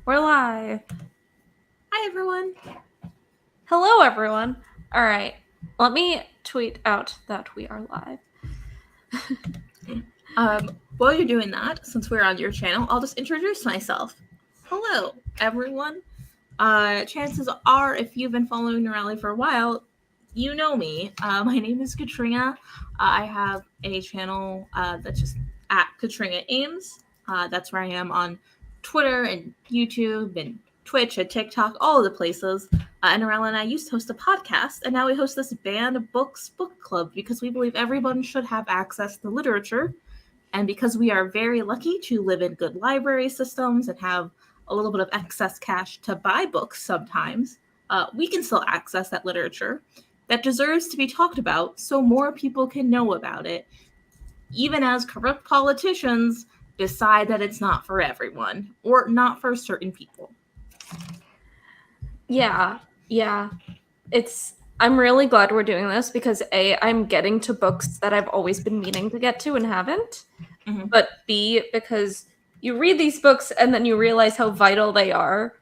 We're live. Hi, everyone. Hello, everyone. All right. Let me tweet out that we are live. While you're doing that, since we're on your channel, I'll just introduce myself. Hello, everyone. Chances are, if you've been following Neurali for a while, you know me. My name is Katrina. I have a channel that's just at Katrina Ames. That's where I am on Twitter and YouTube and Twitch and TikTok, all of the places. And Neurali and I used to host a podcast, and now we host this Banned Books book club because we believe everyone should have access to literature. And because we are very lucky to live in good library systems and have a little bit of excess cash to buy books sometimes, we can still access that literature that deserves to be talked about so more people can know about it, even as corrupt politicians decide that it's not for everyone or not for certain people. Yeah. I'm really glad we're doing this because A, I'm getting to books that I've always been meaning to get to and haven't. Mm-hmm. But B, because you read these books and then you realize how vital they are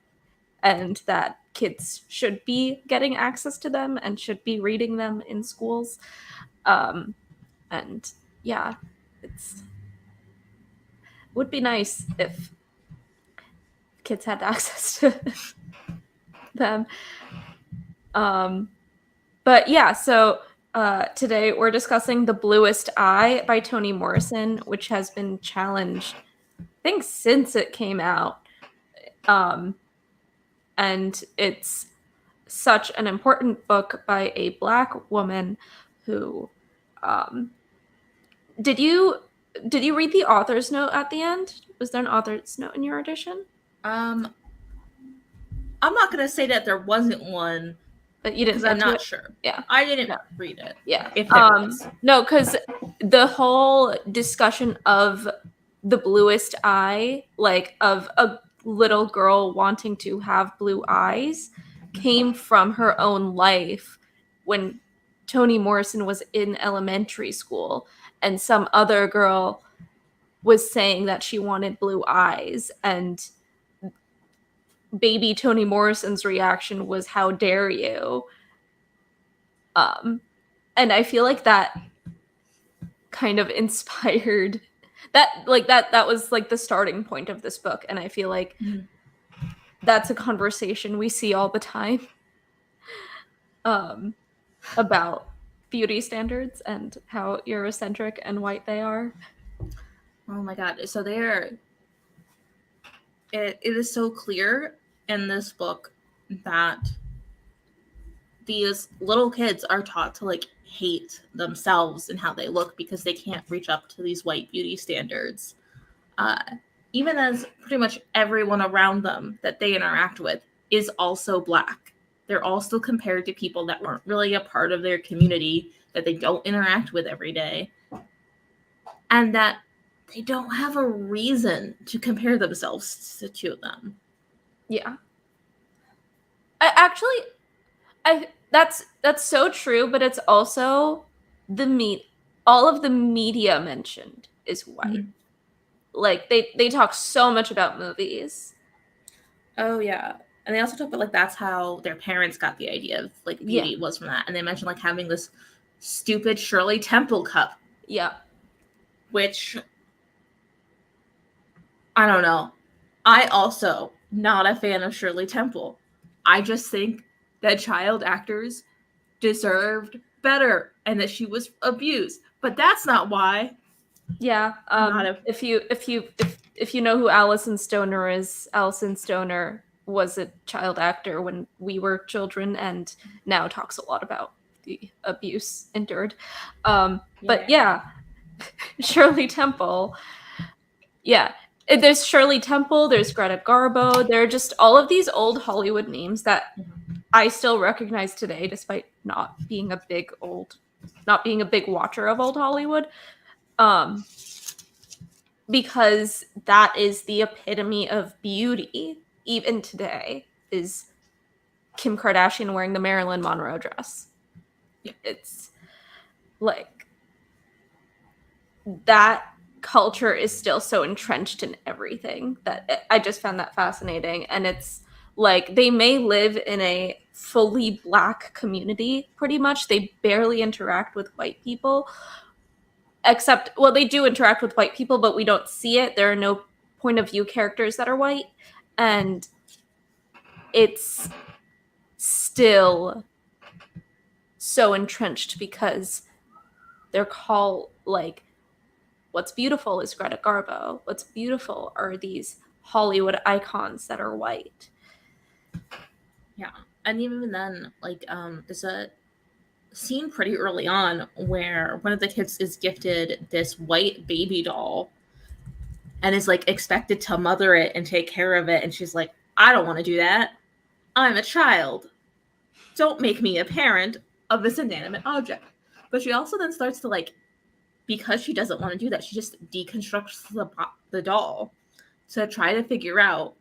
and that kids should be getting access to them and should be reading them in schools. And yeah, it would be nice if kids had access to them. But yeah, so today we're discussing The Bluest Eye by Toni Morrison, which has been challenged, I think, since it came out. And it's such an important book by a Black woman who did you read the author's note at the end? Was there an author's note in your edition? I'm not going to say that there wasn't one, But you didn't because I'm get to not it? sure. Yeah. I didn't No. read it. Yeah. If there was. No, because the whole discussion of the bluest eye, like of a little girl wanting to have blue eyes, came from her own life when Toni Morrison was in elementary school and some other girl was saying that she wanted blue eyes, and baby Toni Morrison's reaction was, "How dare you?" And I feel like that kind of inspired that was like the starting point of this book, and I feel like that's a conversation we see all the time about beauty standards and how Eurocentric and white they are. Oh my god. So it is so clear in this book that these little kids are taught to like hate themselves and how they look because they can't reach up to these white beauty standards. Uh, Even as pretty much everyone around them that they interact with is also Black. They're all still compared to people that weren't really a part of their community, that they don't interact with every day, and that they don't have a reason to compare themselves to them. Yeah. That's so true, but it's also all of the media mentioned is white. Mm-hmm. Like they talk so much about movies. Oh yeah. And they also talk about like that's how their parents got the idea of like beauty was from that. And they mentioned like having this stupid Shirley Temple cup. Yeah. Which I don't know. I also not a fan of Shirley Temple. I just think that child actors deserved better and that she was abused. But that's not why. Yeah. If you know who Alison Stoner is, Alison Stoner was a child actor when we were children and now talks a lot about the abuse endured. But yeah, Shirley Temple. Yeah. There's Shirley Temple, there's Greta Garbo, there are just all of these old Hollywood names that I still recognize today, despite not being a big watcher of old Hollywood. Because that is the epitome of beauty, even today, is Kim Kardashian wearing the Marilyn Monroe dress. It's like that culture is still so entrenched in everything that I just found that fascinating. And it's like they may live in a fully Black community, pretty much. They barely interact with white people, except, well, they do interact with white people, but we don't see it. There are no point of view characters that are white. And it's still so entrenched because they're called, like, what's beautiful is Greta Garbo. What's beautiful are these Hollywood icons that are white. Yeah. And even then, like, there's a scene pretty early on where one of the kids is gifted this white baby doll and is, like, expected to mother it and take care of it. And she's like, I don't want to do that. I'm a child. Don't make me a parent of this inanimate object. But she also then starts to, like, because she doesn't want to do that, she just deconstructs the doll to try to figure out,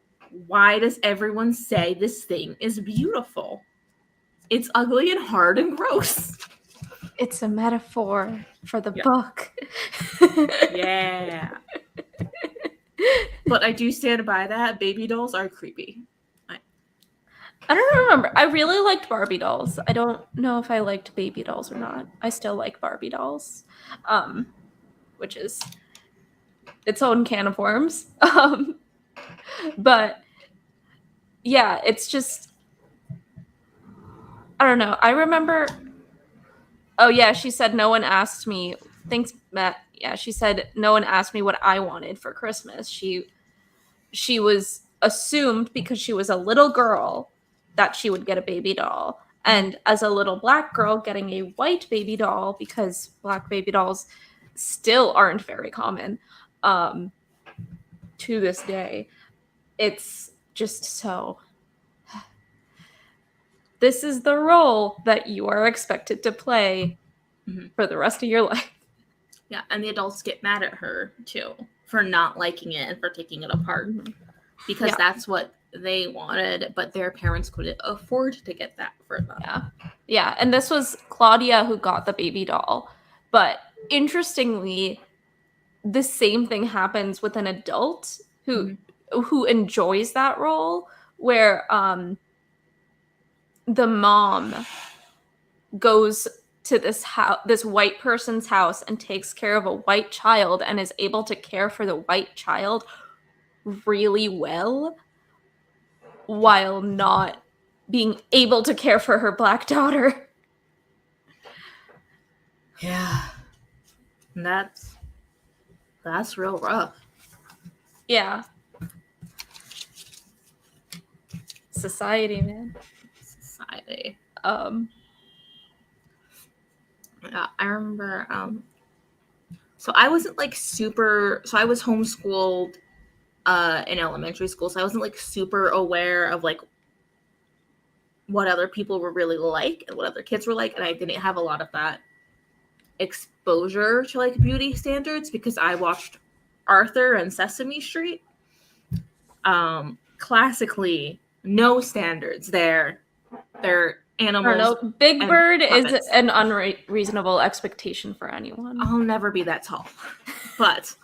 why does everyone say this thing is beautiful? It's ugly and hard and gross. It's a metaphor for the book. Yeah. But I do stand by that. Baby dolls are creepy. I don't remember. I really liked Barbie dolls. I don't know if I liked baby dolls or not. I still like Barbie dolls, which is its own can of worms. But yeah, it's just, I don't know. I remember. Oh yeah, she said no one asked me. Thanks, Matt. Yeah, she said no one asked me what I wanted for Christmas. She was assumed because she was a little girl that she would get a baby doll. And as a little Black girl, getting a white baby doll, because Black baby dolls still aren't very common to this day, it's just so... This is the role that you are expected to play for the rest of your life. Yeah, and the adults get mad at her, too, for not liking it and for taking it apart. Because that's what they wanted, but their parents couldn't afford to get that for them. Yeah, and this was Claudia who got the baby doll. But interestingly, the same thing happens with an adult who enjoys that role, where the mom goes to this white person's house and takes care of a white child and is able to care for the white child really well while not being able to care for her Black daughter. Yeah. And that's real rough. Yeah. Society, man. Society. Yeah, I remember so I wasn't like super, so I was homeschooled in elementary school, so I wasn't like super aware of like what other people were really like and what other kids were like, and I didn't have a lot of that exposure to like beauty standards because I watched Arthur and Sesame Street. Classically, no standards there. They're animals. No, Big Bird is an unreasonable expectation for anyone. I'll never be that tall. But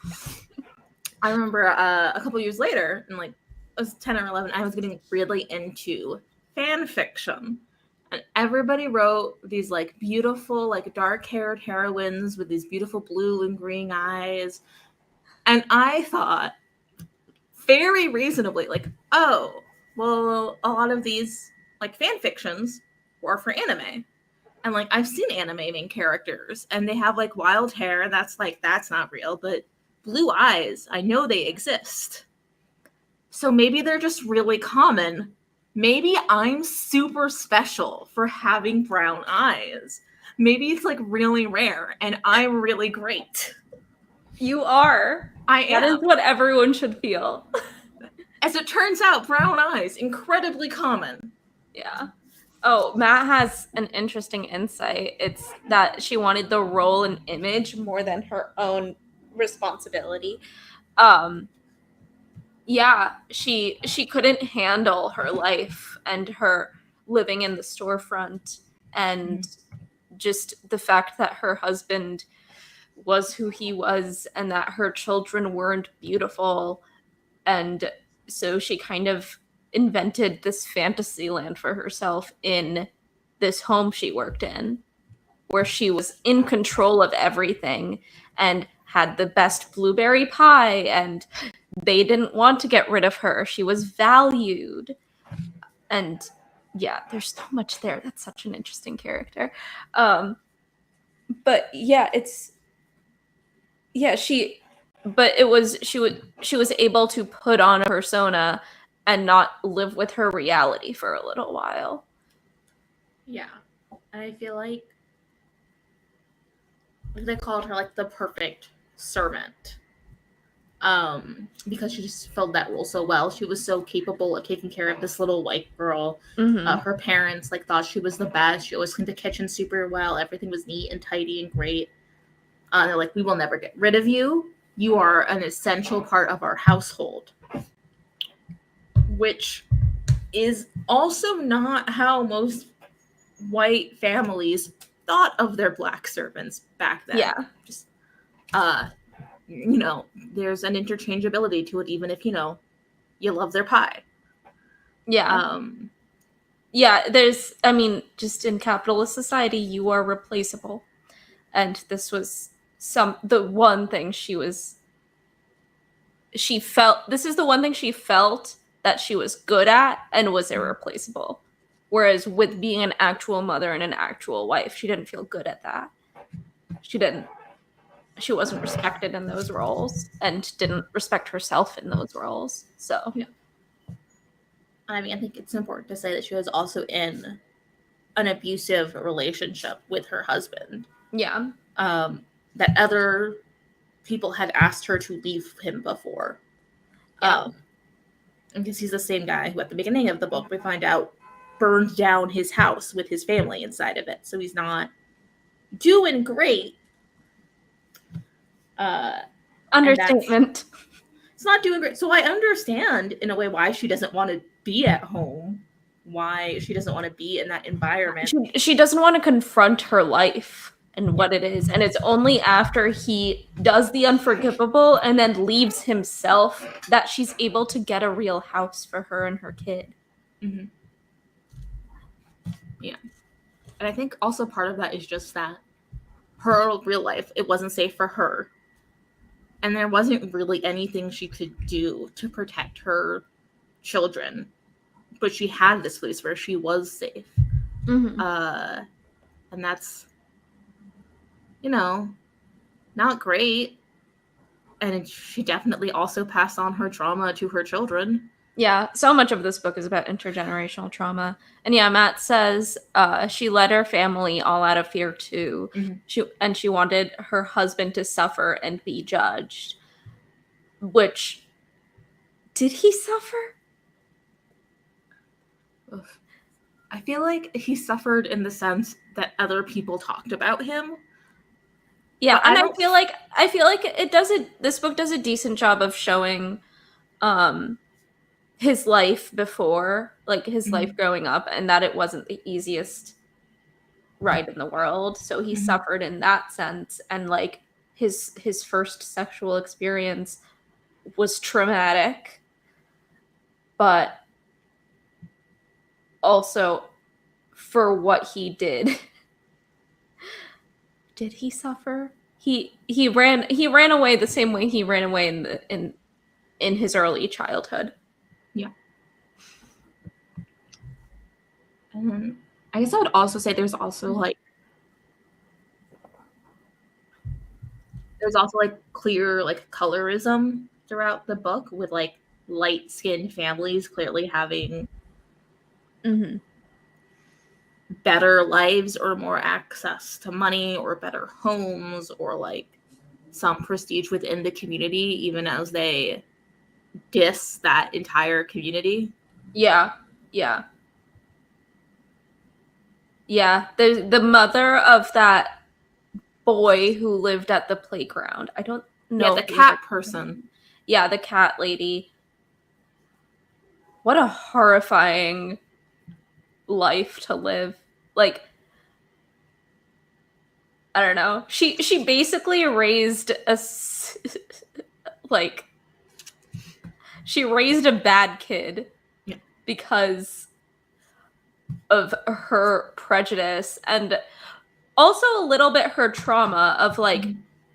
I remember a couple years later, and like I was 10 or 11, I was getting really into fan fiction. And everybody wrote these like beautiful, like dark-haired heroines with these beautiful blue and green eyes. And I thought very reasonably, like, oh, well, a lot of these like fan fictions were for anime. And like I've seen anime main characters and they have like wild hair. That's not real, but blue eyes, I know they exist. So maybe they're just really common. Maybe I'm super special for having brown eyes. Maybe it's like really rare and I'm really great. You are. I am. That is what everyone should feel. As it turns out, brown eyes, incredibly common. Yeah. Oh, Matt has an interesting insight. It's that she wanted the role and image more than her own responsibility. Yeah, she couldn't handle her life and her living in the storefront and just the fact that her husband was who he was and that her children weren't beautiful. And so she kind of invented this fantasy land for herself in this home she worked in, where she was in control of everything and had the best blueberry pie, and they didn't want to get rid of her. She was valued. And yeah, there's so much there. That's such an interesting character. But yeah, it's yeah, she but it was she was able to put on a persona and not live with her reality for a little while. Yeah. And I feel like they called her like the perfect servant. Because she just filled that role so well. She was so capable of taking care of this little white girl. Mm-hmm. Her parents like thought she was the best. She always cleaned the kitchen super well. Everything was neat and tidy and great. They're like, we will never get rid of you. You are an essential part of our household. Which is also not how most white families thought of their black servants back then. Yeah. Just, you know, there's an interchangeability to it, even if, you know, you love their pie. Yeah. Yeah, I mean, just in capitalist society, you are replaceable. And this was the one thing this is the one thing she felt that she was good at and was irreplaceable. Whereas with being an actual mother and an actual wife, she didn't feel good at that. She wasn't respected in those roles and didn't respect herself in those roles. So yeah. I mean, I think it's important to say that she was also in an abusive relationship with her husband. Yeah. That other people had asked her to leave him before. Yeah. Because he's the same guy who at the beginning of the book we find out burned down his house with his family inside of it. So he's not doing great. Understatement. It's not doing great. So I understand in a way why she doesn't want to be at home, why she doesn't want to be in that environment. She doesn't want to confront her life and what it is. And it's only after he does the unforgivable and then leaves himself that she's able to get a real house for her and her kid. Mm-hmm. Yeah. And I think also part of that is just that her real life, it wasn't safe for her. And there wasn't really anything she could do to protect her children. But she had this place where she was safe. Mm-hmm. And that's, you know, not great. And she definitely also passed on her trauma to her children. Yeah, so much of this book is about intergenerational trauma. And yeah, Matt says she led her family all out of fear too. Mm-hmm. She wanted her husband to suffer and be judged. Which, did he suffer? I feel like he suffered in the sense that other people talked about him. Yeah, and I feel like this book does a decent job of showing his life before, like his life growing up, and that it wasn't the easiest ride in the world. So he suffered in that sense, and like his first sexual experience was traumatic, but also for what he did. Did he suffer? He ran away the same way he ran away in his early childhood. Yeah. And I guess I would also say there's also like clear like colorism throughout the book, with like light-skinned families clearly having better lives or more access to money or better homes or like some prestige within the community, even as they diss that entire community. Yeah. The mother of that boy who lived at the playground. I don't know. Yeah, the cat person. Yeah, the cat lady. What a horrifying life to live. Like, I don't know. She basically raised like she raised a bad kid because of her prejudice and also a little bit her trauma of like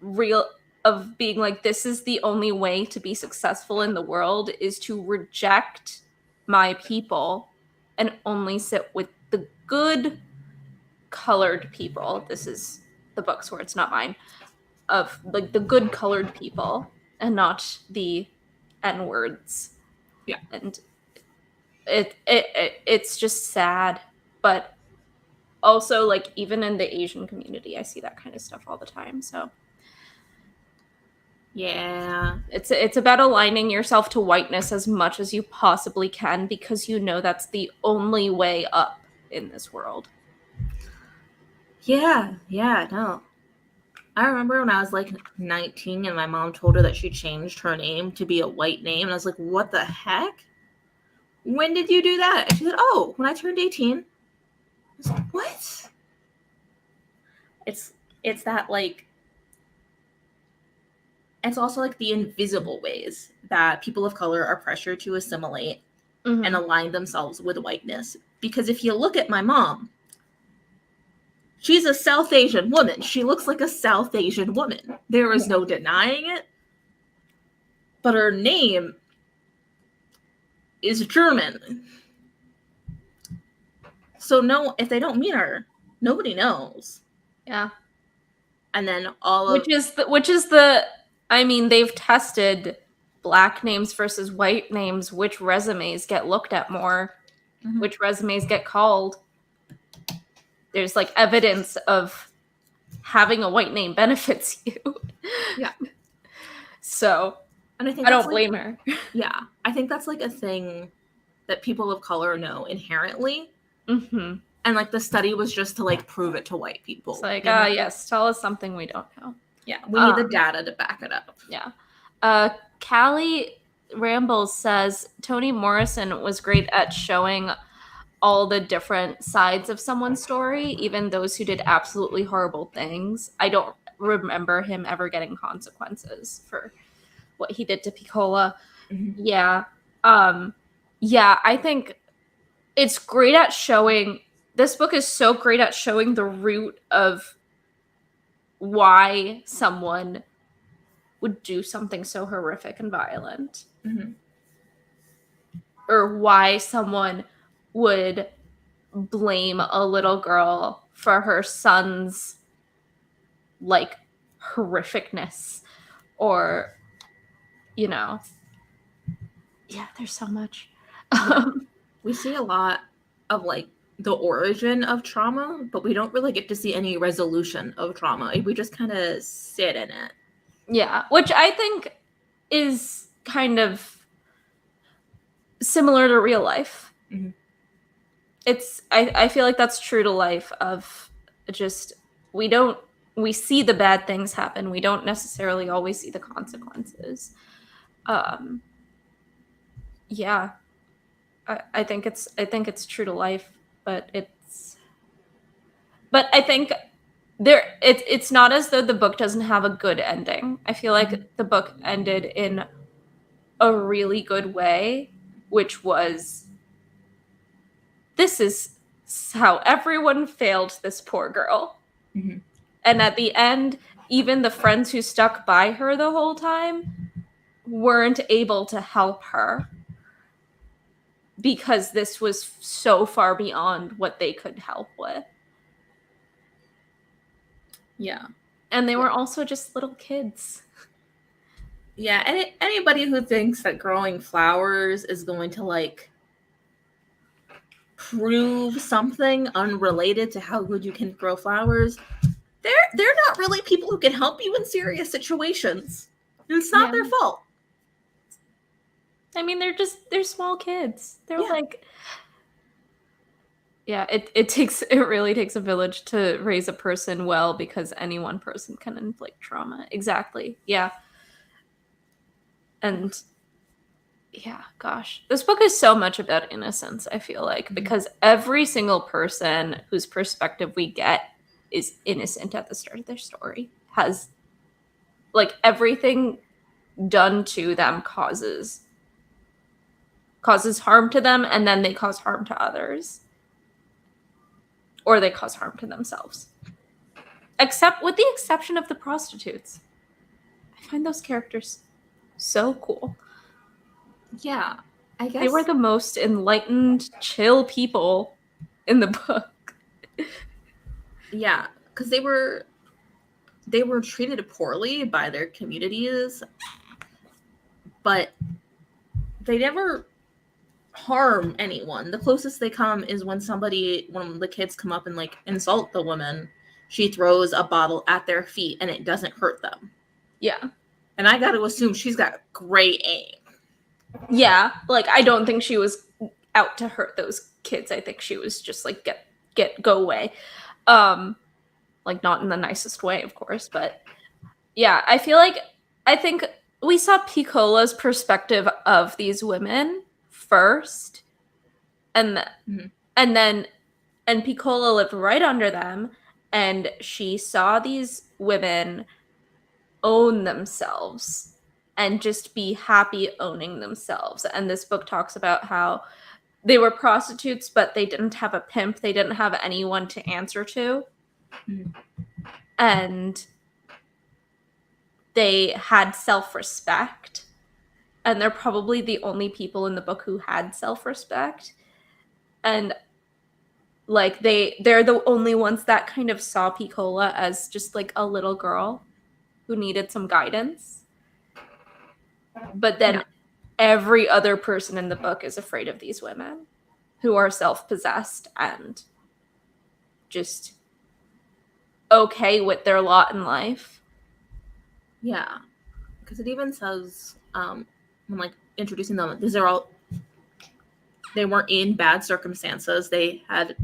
real of being like, this is the only way to be successful in the world is to reject my people and only sit with the good colored people. This is the book's words, not mine. Of like the good colored people and not the N words. Yeah. And it's just sad, but also like even in the Asian community I see that kind of stuff all the time. So yeah, it's about aligning yourself to whiteness as much as you possibly can because you know that's the only way up in this world. Yeah, no. I remember when I was like 19 and my mom told her that she changed her name to be a white name. And I was like, what the heck? When did you do that? And she said, oh, when I turned 18. I was like, what? It's that like, it's also like the invisible ways that people of color are pressured to assimilate and align themselves with whiteness. Because if you look at my mom, she's a South Asian woman. She looks like a South Asian woman. There is no denying it. But her name is German. So no, if they don't meet her, nobody knows. Yeah. And then which is the I mean, they've tested black names versus white names, which resumes get looked at more, which resumes get called. There's like evidence of having a white name benefits you. Yeah. So, and I think I don't blame her. Yeah. I think that's like a thing that people of color know inherently. Mm-hmm. And like the study was just to like prove it to white people. It's like, yes, tell us something we don't know. Yeah, we need the data to back it up. Yeah. Callie Rambles says Toni Morrison was great at showing all the different sides of someone's story, even those who did absolutely horrible things. I don't remember him ever getting consequences for what he did to Piccola. Yeah. Yeah, I think it's great at showing, this book is so great at showing the root of why someone would do something so horrific and violent. Or why someone would blame a little girl for her son's like horrificness, or yeah, there's so much. We see a lot of like the origin of trauma, but we don't really get to see any resolution of trauma. We just kind of sit in it. Yeah, which I think is kind of similar to real life. It's I feel like that's true to life, of just we see the bad things happen. We don't necessarily always see the consequences. Yeah. I think it's true to life, but I think it's not as though the book doesn't have a good ending. I feel like the book ended in a really good way, which was, this is how everyone failed this poor girl. And at the end, even the friends who stuck by her the whole time weren't able to help her because this was so far beyond what they could help with. Yeah. And they were also just little kids. Yeah, and anybody who thinks that growing flowers is going to like prove something unrelated to how good you can grow flowers, they're not really people who can help you in serious situations. It's not their fault. I mean, they're small kids. They're like, yeah, it really takes a village to raise a person well, because any one person can inflict trauma. Exactly. Yeah. And yeah, gosh, this book is so much about innocence, I feel like, because every single person whose perspective we get is innocent at the start of their story, has like everything done to them causes harm to them, and then they cause harm to others, or they cause harm to themselves. Except with the exception of the prostitutes. I find those characters so cool. Yeah, I guess They were the most enlightened, chill people in the book. Yeah, because they were treated poorly by their communities, but they never harm anyone. The closest they come is when the kids come up and like insult the woman, she throws a bottle at their feet and it doesn't hurt them. Yeah. And I got to assume she's got great aim. Yeah, like I don't think she was out to hurt those kids. I think she was just like go away. Like not in the nicest way, of course, but yeah, I think we saw Piccola's perspective of these women first, and Piccola lived right under them, and she saw these women own themselves and just be happy owning themselves. And this book talks about how they were prostitutes, but they didn't have a pimp. They didn't have anyone to answer to. Mm-hmm. And they had self-respect. And they're probably the only people in the book who had self-respect. And like they're the only ones that kind of saw Piccola as just like a little girl who needed some guidance. But then every other person in the book is afraid of these women who are self-possessed and just okay with their lot in life. Yeah, because it even says when like introducing them, they weren't in bad circumstances. They had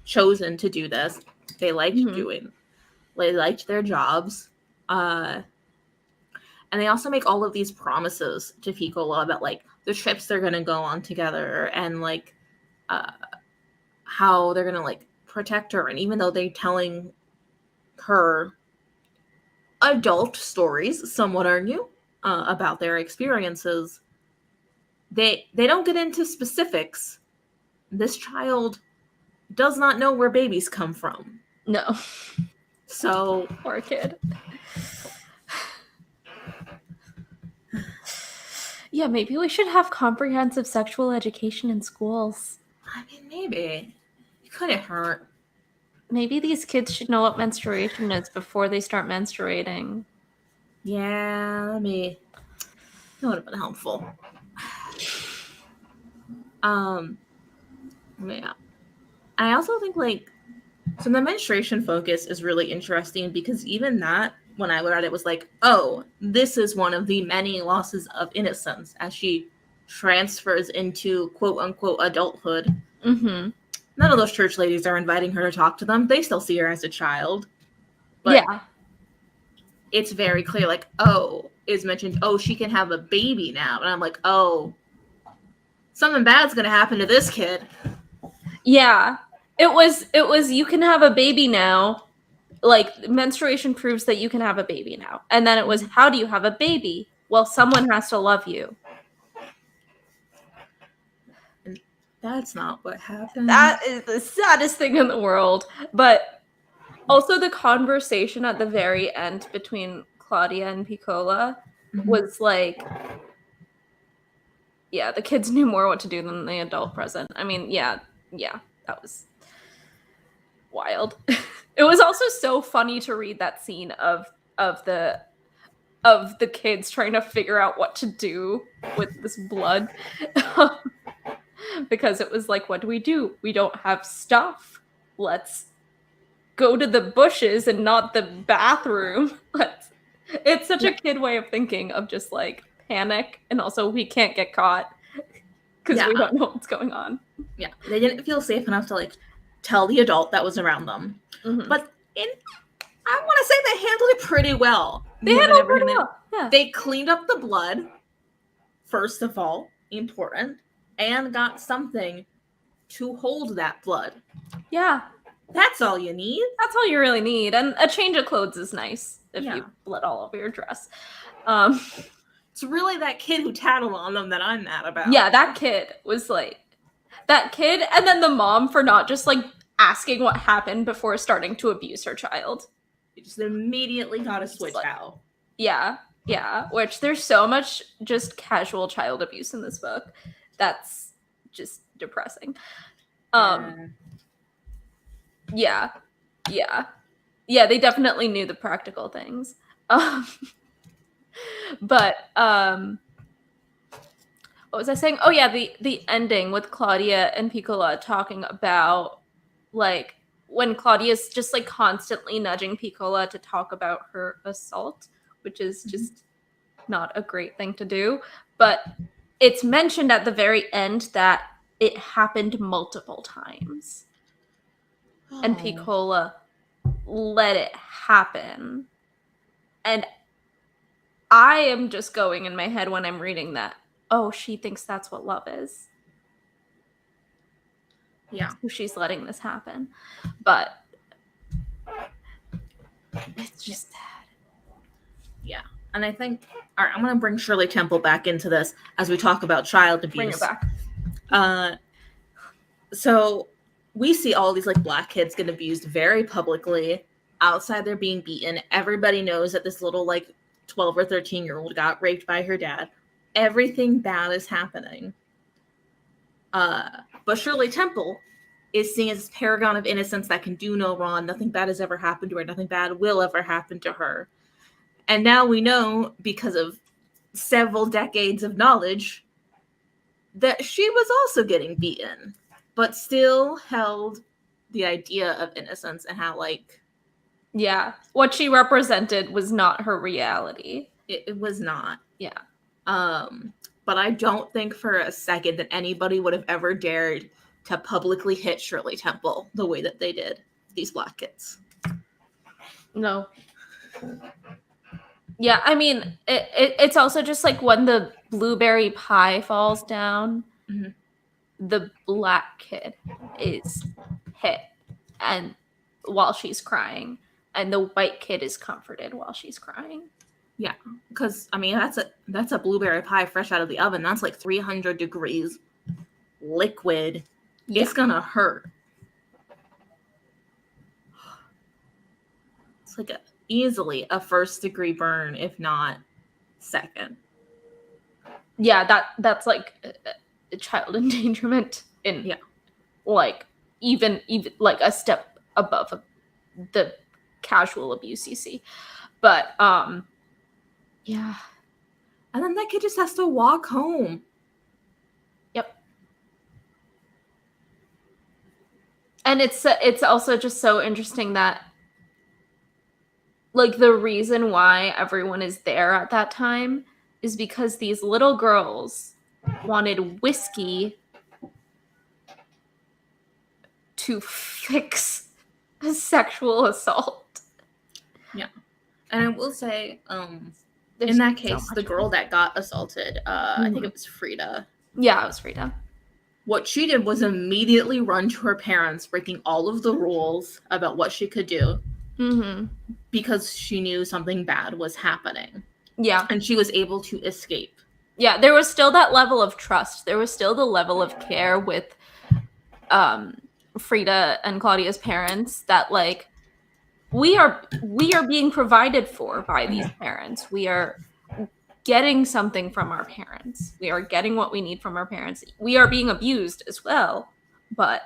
chosen to do this. They liked they liked their jobs. And they also make all of these promises to Piccola about like the trips they're gonna go on together and like how they're gonna like protect her. And even though they're telling her adult stories, some would argue, about their experiences, they don't get into specifics. This child does not know where babies come from. No. So poor kid. Yeah, maybe we should have comprehensive sexual education in schools. I mean, maybe. It couldn't hurt. Maybe these kids should know what menstruation is before they start menstruating. Yeah, that would have been helpful. Yeah. I also think like so the menstruation focus is really interesting because even that, when I read it, was like, oh, this is one of the many losses of innocence as she transfers into quote unquote adulthood. Mm-hmm. None of those church ladies are inviting her to talk to them. They still see her as a child. But yeah, it's very clear, like, oh, is mentioned, oh, she can have a baby now. And I'm like, oh, something bad's going to happen to this kid. Yeah. It was you can have a baby now. Like, menstruation proves that you can have a baby now. And then it was, how do you have a baby? Well, someone has to love you. And that's not what happened. That is the saddest thing in the world. But also the conversation at the very end between Claudia and Piccola was like, yeah, the kids knew more what to do than the adult present. I mean, yeah, that was wild. It was also so funny to read that scene of the kids trying to figure out what to do with this blood. Because it was like, what do? We don't have stuff. Let's go to the bushes and not the bathroom. It's such a kid way of thinking, of just like panic, and also we can't get caught because we don't know what's going on. Yeah, they didn't feel safe enough to like tell the adult that was around them. Mm-hmm. But I want to say they handled it pretty well. They handled it pretty well. Yeah. They cleaned up the blood, first of all, important, and got something to hold that blood. Yeah. That's all you need. That's all you really need. And a change of clothes is nice if Yeah. you bled all over your dress. It's really that kid who tattled on them that I'm mad about. Yeah, that kid was like, that kid, and then the mom for not just like asking what happened before starting to abuse her child. You just immediately got to switch like, out. Yeah, yeah. Which there's so much just casual child abuse in this book. That's just depressing. Yeah. They definitely knew the practical things. But what was I saying? Oh yeah, the ending with Claudia and Piccola talking about like when Claudia's just like constantly nudging Piccola to talk about her assault, which is just not a great thing to do. But it's mentioned at the very end that it happened multiple times. And Piccola let it happen. And I am just going in my head when I'm reading that, oh, she thinks that's what love is. Yeah. So she's letting this happen. But it's just sad. Yeah. And I think, all right, I'm going to bring Shirley Temple back into this as we talk about child abuse. Bring it back. So we see all these like black kids get abused very publicly. Outside, they're being beaten. Everybody knows that this little like 12 or 13-year-old got raped by her dad. Everything bad is happening. But Shirley Temple is seen as this paragon of innocence that can do no wrong. Nothing bad has ever happened to her. Nothing bad will ever happen to her. And now we know, because of several decades of knowledge, that she was also getting beaten, but still held the idea of innocence and how, like... Yeah. What she represented was not her reality. It was not. Yeah. But I don't think for a second that anybody would have ever dared to publicly hit Shirley Temple the way that they did these black kids. No. Yeah, I mean, it's also just like when the blueberry pie falls down, the black kid is hit and while she's crying, and the white kid is comforted while she's crying. Yeah, because I mean that's a blueberry pie fresh out of the oven. That's like 300 degrees, liquid. Yeah. It's gonna hurt. It's like easily a first-degree burn, if not second. Yeah, that's like a child endangerment in like even like a step above the casual abuse you see. But yeah. And then that kid just has to walk home. Yep. And it's also just so interesting that like the reason why everyone is there at that time is because these little girls wanted whiskey to fix a sexual assault. Yeah. And I will say, in that case, the girl that got assaulted, I think it was Frida. Yeah, it was Frida. What she did was immediately run to her parents, breaking all of the rules about what she could do. Because she knew something bad was happening. Yeah. And she was able to escape. Yeah, there was still that level of trust. There was still the level of care with Frida and Claudia's parents that like we are being provided for by these parents. We are getting something from our parents. We are getting what we need from our parents. We are being abused as well, but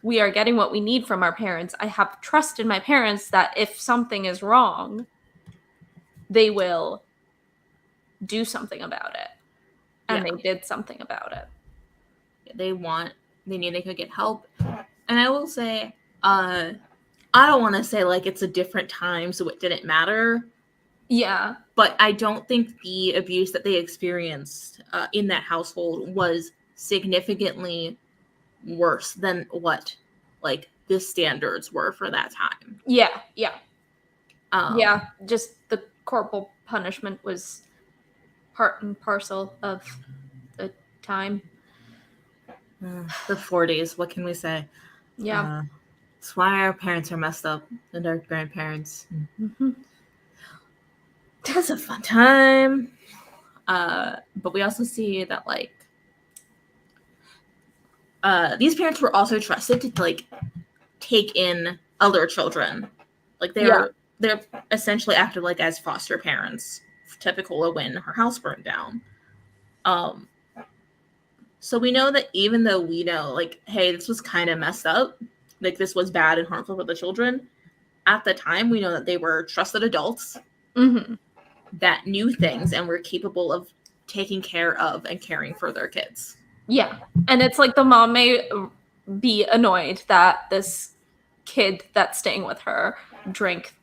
we are getting what we need from our parents. I have trust in my parents that if something is wrong, they will do something about it. And they did something about it. They knew they could get help. And I will say, I don't want to say like it's a different time, so it didn't matter. Yeah. But I don't think the abuse that they experienced in that household was significantly worse than what like the standards were for that time. Yeah. Just the corporal punishment was part and parcel of the time. The 40s, what can we say? Yeah. That's why our parents are messed up and our grandparents. Mm-hmm. That's a fun time. But we also see that like these parents were also trusted to like take in other children. Like they're essentially acted like as foster parents, typical of when her house burned down. So we know that even though we know like, hey, this was kind of messed up, like this was bad and harmful for the children, at the time we know that they were trusted adults that knew things and were capable of taking care of and caring for their kids. Yeah. And it's like the mom may be annoyed that this kid that's staying with her drank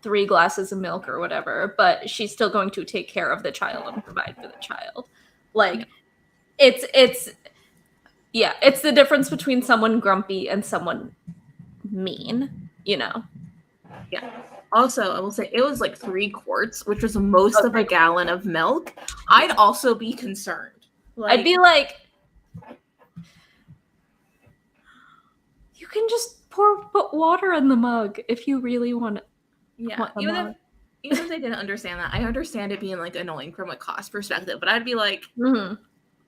3 glasses of milk or whatever, but she's still going to take care of the child and provide for the child. Like, it's the difference between someone grumpy and someone mean, you know? Yeah. Also, I will say it was like 3 quarts, which was most of a gallon of milk. I'd also be concerned. Like, I'd be like, you can just put water in the mug if you really want it. Yeah, even if they didn't understand that, I understand it being like annoying from a cost perspective, but I'd be like,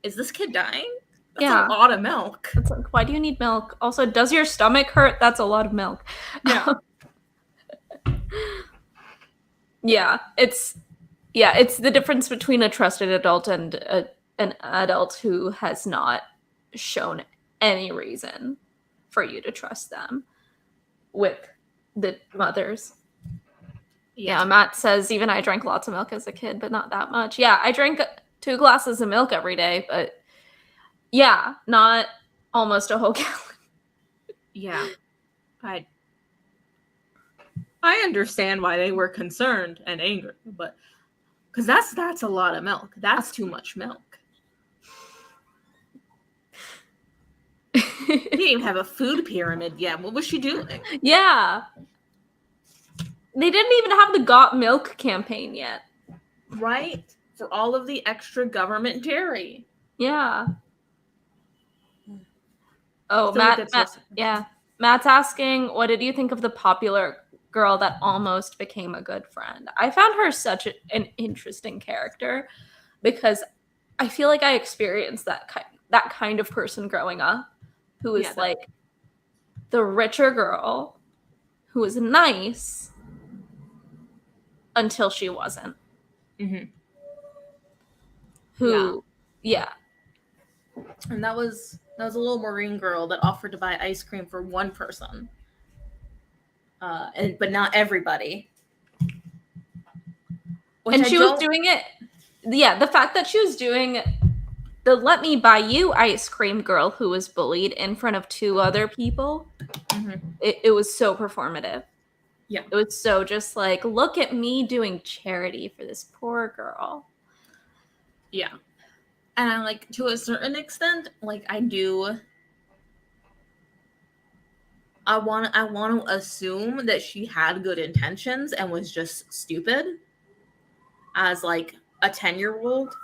is this kid dying? That's a lot of milk. It's like, why do you need milk? Also, does your stomach hurt? That's a lot of milk. Yeah. It's the difference between a trusted adult and an adult who has not shown any reason for you to trust them with the mothers. Yeah, Matt says, even I drank lots of milk as a kid, but not that much. Yeah, I drank 2 glasses of milk every day, but yeah, not almost a whole gallon. Yeah. I understand why they were concerned and angry, but because that's a lot of milk. That's too much milk. They didn't even have a food pyramid yet. What was she doing? Yeah. They didn't even have the Got Milk campaign yet. Right? For all of the extra government dairy. Yeah. Oh, Matt, Matt's asking, what did you think of the popular girl that almost became a good friend? I found her such an interesting character because I feel like I experienced that kind of person growing up who is like the richer girl who was nice until she wasn't. And that was a little Marine girl that offered to buy ice cream for one person, but not everybody. And she was doing it. Yeah, the fact that she was doing the "let me buy you ice cream" girl who was bullied in front of 2 other people. It was so performative. Yeah, it was so just like, look at me doing charity for this poor girl. Yeah. And I like, to a certain extent, like I want to assume that she had good intentions and was just stupid as like a 10-year-old.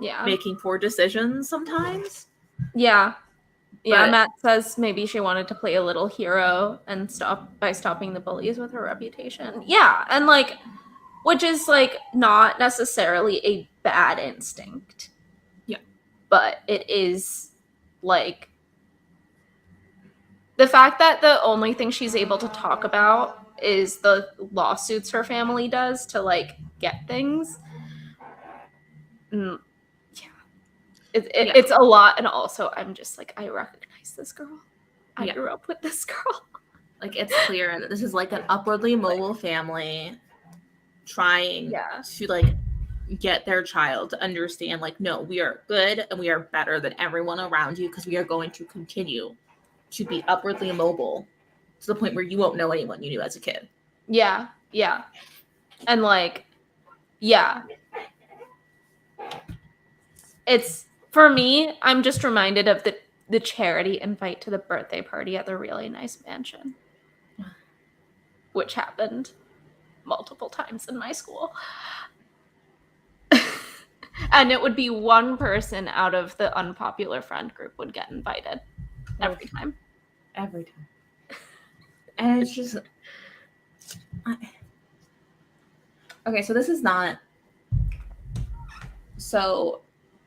Yeah. Making poor decisions sometimes. Yeah. Yeah, Matt says maybe she wanted to play a little hero and stopping the bullies with her reputation. Yeah, and like, which is like not necessarily a bad instinct. Yeah. But it is like the fact that the only thing she's able to talk about is the lawsuits her family does to like get things. It's a lot, and also I'm just like, I recognize this girl. I grew up with this girl. Like, it's clear that this is like an upwardly mobile family trying to like get their child to understand like, no, we are good and we are better than everyone around you because we are going to continue to be upwardly mobile to the point where you won't know anyone you knew as a kid. Yeah. And like, it's, for me, I'm just reminded of the charity invite to the birthday party at the really nice mansion, which happened multiple times in my school. And it would be one person out of the unpopular friend group would get invited every time. And it's just... Okay, so this is not... So,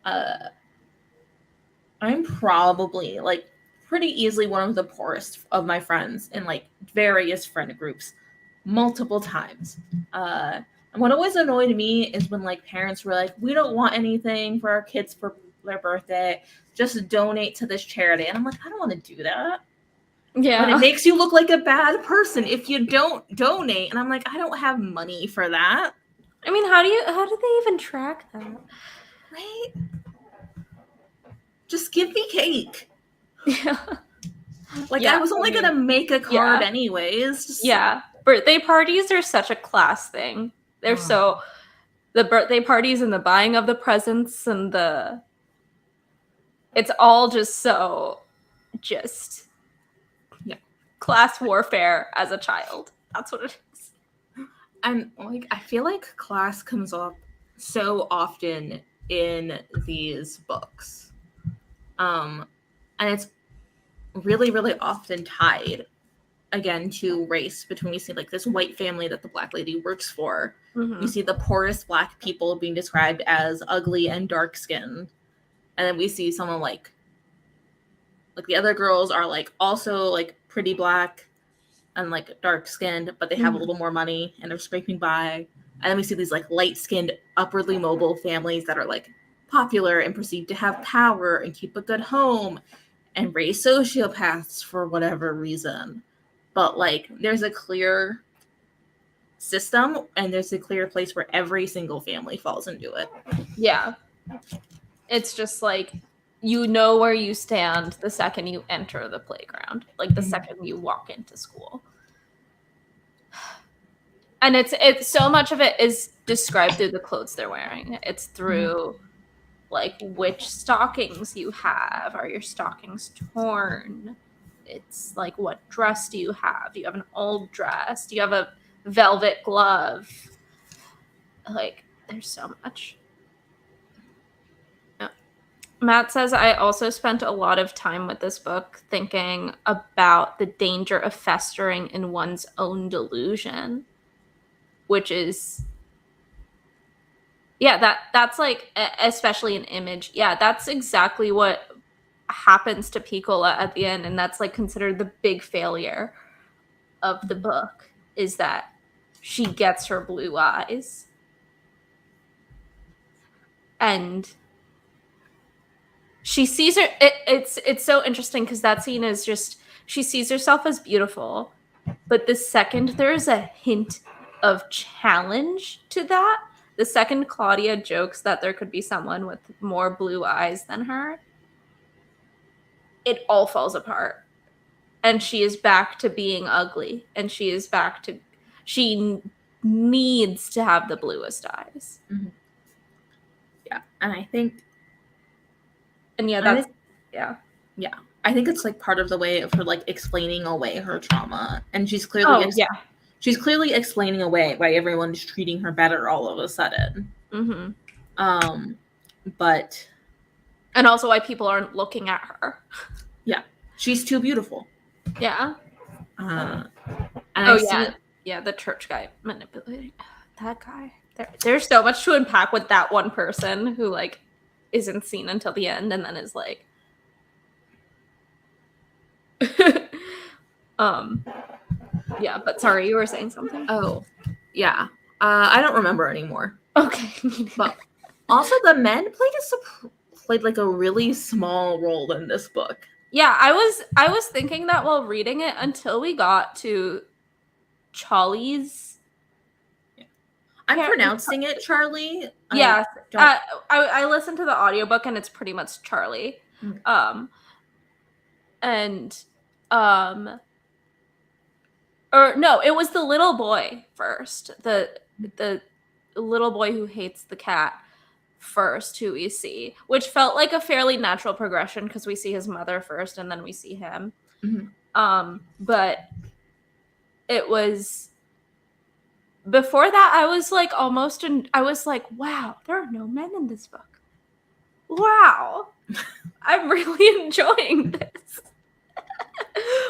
I'm probably, like, pretty easily one of the poorest of my friends in, like, various friend groups multiple times. And what always annoyed me is when, like, parents were like, we don't want anything for our kids for their birthday. Just donate to this charity. And I'm like, I don't want to do that. Yeah. But it makes you look like a bad person if you don't donate. And I'm like, I don't have money for that. I mean, how do they even track that? Right? Just give me cake. Yeah. Like, I was only gonna make a card anyways. Just... Yeah. Birthday parties are such a class thing. They're so... The birthday parties and the buying of the presents and the... It's all just so... Just... class warfare as a child. That's what it is. And, like, I feel like class comes up so often in these books. And it's really, really often tied, again, to race. Between, we see, like, this white family that the black lady works for. Mm-hmm. We see the poorest black people being described as ugly and dark-skinned. And then we see someone, like the other girls are, like, also, like, pretty black and, like, dark-skinned, but they have a little more money and they're scraping by. And then we see these, like, light-skinned, upwardly mobile families that are, like, popular and perceived to have power and keep a good home and raise sociopaths for whatever reason. But, like, there's a clear system and there's a clear place where every single family falls into it. Yeah. It's just, like, you know where you stand the second you enter the playground. Like, the second you walk into school. And it's so much of it is described through the clothes they're wearing. It's through, like, which stockings you have. Are your stockings torn? It's like, what dress do you have? Do you have an old dress? Do you have a velvet glove? Like, there's so much. Yeah. Matt says, I also spent a lot of time with this book thinking about the danger of festering in one's own delusion. Which is, yeah, that's like, especially an image. Yeah, that's exactly what happens to Piccola at the end. And that's, like, considered the big failure of the book, is that she gets her blue eyes. And she sees her, it's so interesting because that scene is just, she sees herself as beautiful. But the second there's a hint of challenge to that, the second Claudia jokes that there could be someone with more blue eyes than her, it all falls apart. And she is back to being ugly. And she is back to... She needs to have the bluest eyes. Mm-hmm. Yeah. And I think... And yeah, that's... Yeah. Yeah. I think it's, like, part of the way of her, like, explaining away her trauma. And she's clearly... She's clearly explaining away why everyone's treating her better all of a sudden. Mm-hmm. But... And also why people aren't looking at her. Yeah. She's too beautiful. Yeah. And Yeah, the church guy manipulating. That guy. There's so much to unpack with that one person who, like, isn't seen until the end and then is like... Yeah, but sorry, you were saying something? Oh, yeah. I don't remember anymore. Okay. But also the men played like a really small role in this book. Yeah, I was thinking that while reading it until we got to Charlie's. Yeah. I'm pronouncing it Charlie. Yeah. I listened to the audiobook and it's pretty much Charlie. Okay. Or no, it was the little boy first. The little boy who hates the cat first, who we see, which felt like a fairly natural progression because we see his mother first and then we see him. Mm-hmm. But it was before that I was like I was like, wow, there are no men in this book. Wow. I'm really enjoying this.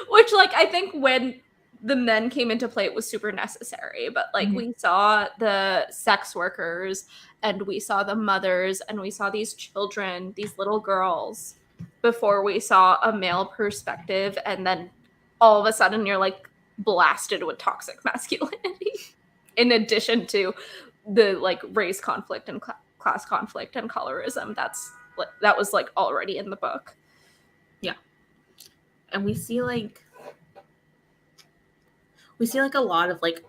Which, like, I think when the men came into play, it was super necessary. But like Mhm. we saw the sex workers and we saw the mothers and we saw these children, these little girls, before we saw a male perspective, and then all of a sudden you're like blasted with toxic masculinity in addition to the like race conflict and class conflict and colorism that was like already in the book. Yeah. And we see like a lot of like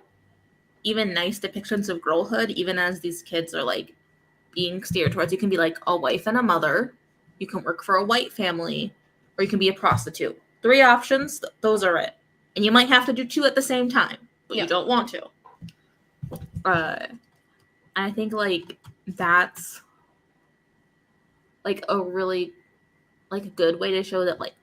even nice depictions of girlhood, even as these kids are like being steered towards. You can be like a wife and a mother, you can work for a white family, or you can be a prostitute. 3 options, those are it. And you might have to do 2 at the same time, but you don't want to. I think like that's like a really like a good way to show that like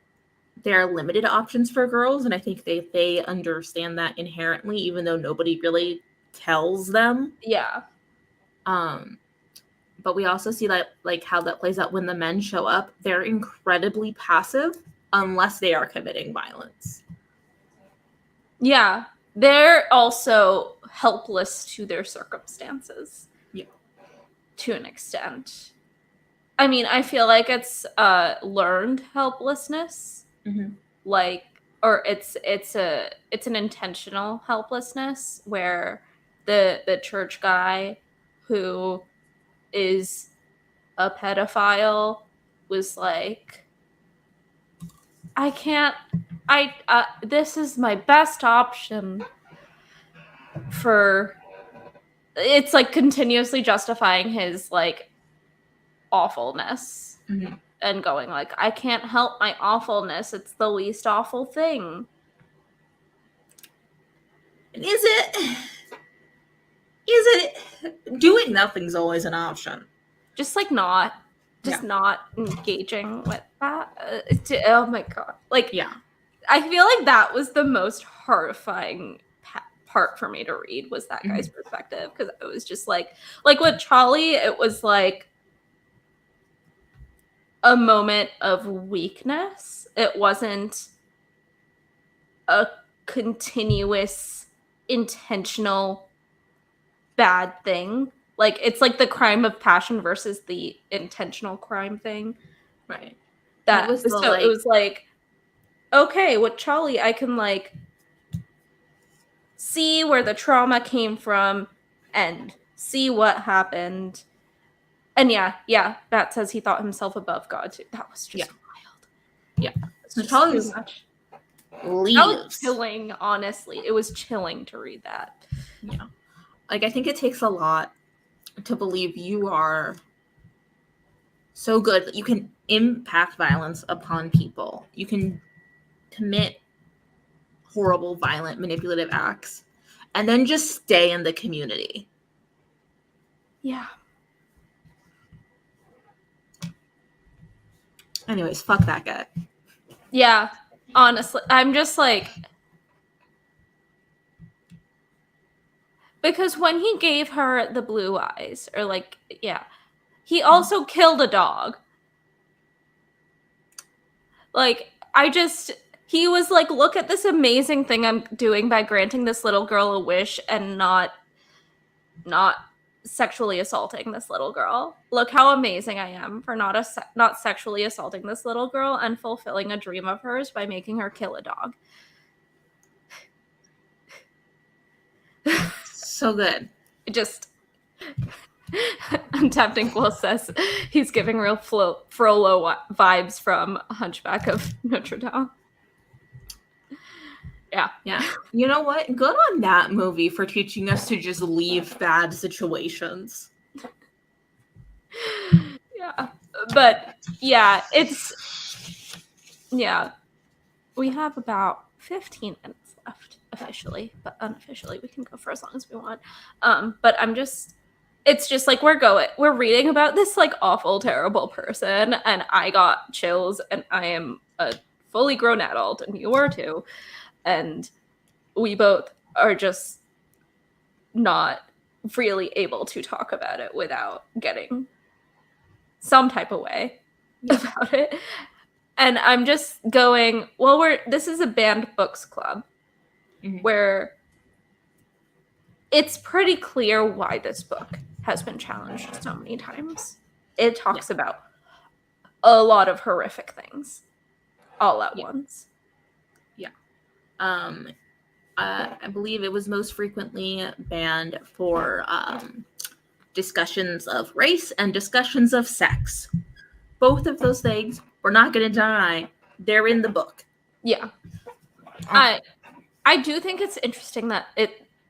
there are limited options for girls, and I think they understand that inherently, even though nobody really tells them. Yeah. But we also see that like how that plays out when the men show up. They're incredibly passive unless they are committing violence. Yeah. They're also helpless to their circumstances. Yeah. To an extent. I mean, I feel like it's learned helplessness. Mm-hmm. Like, or it's an intentional helplessness where the church guy who is a pedophile was like, this is my best option for, it's like continuously justifying his like awfulness. Mm-hmm. And going like, I can't help my awfulness, it's the least awful thing. Is it doing nothing's always an option? Just like not engaging with that. Oh my god. Like, yeah, I feel like that was the most horrifying part for me to read, was that guy's perspective, because it was just like with Charlie, it was like a moment of weakness. It wasn't a continuous intentional bad thing. Like, it's like the crime of passion versus the intentional crime thing. Right. That was so like, it was like, okay, with Charlie, I can like see where the trauma came from and see what happened. And yeah, Matt says he thought himself above God too. That was just wild. Yeah. So Charlie's too much. Leaves. That was chilling, honestly. It was chilling to read that. Yeah. Like, I think it takes a lot to believe you are so good that you can impact violence upon people. You can commit horrible, violent, manipulative acts and then just stay in the community. Yeah. Anyways, fuck that guy. Yeah. Honestly, I'm just like, because when he gave her the blue eyes, or like, yeah, he also killed a dog. Like, he was like, look at this amazing thing I'm doing by granting this little girl a wish and not sexually assaulting this little girl. Look how amazing I am for not sexually assaulting this little girl and fulfilling a dream of hers by making her kill a dog. So good. Just Untapped Inkwell says he's giving real Frollo vibes from Hunchback of Notre Dame. Yeah. You know what? Good on that movie for teaching us to just leave bad situations. Yeah. But yeah, we have about 15 minutes left officially, but unofficially we can go for as long as we want. But it's just like we're reading about this like awful, terrible person, and I got chills, and I am a fully grown adult, and you are too. And we both are just not really able to talk about it without getting some type of way about it. And I'm just going, well, this is a banned books club. where it's pretty clear why this book has been challenged so many times. It talks about a lot of horrific things all at once. Yeah. I believe it was most frequently banned for discussions of race and discussions of sex. Both of those things, we're not going to deny, they're in the book. Yeah. I do think it's interesting that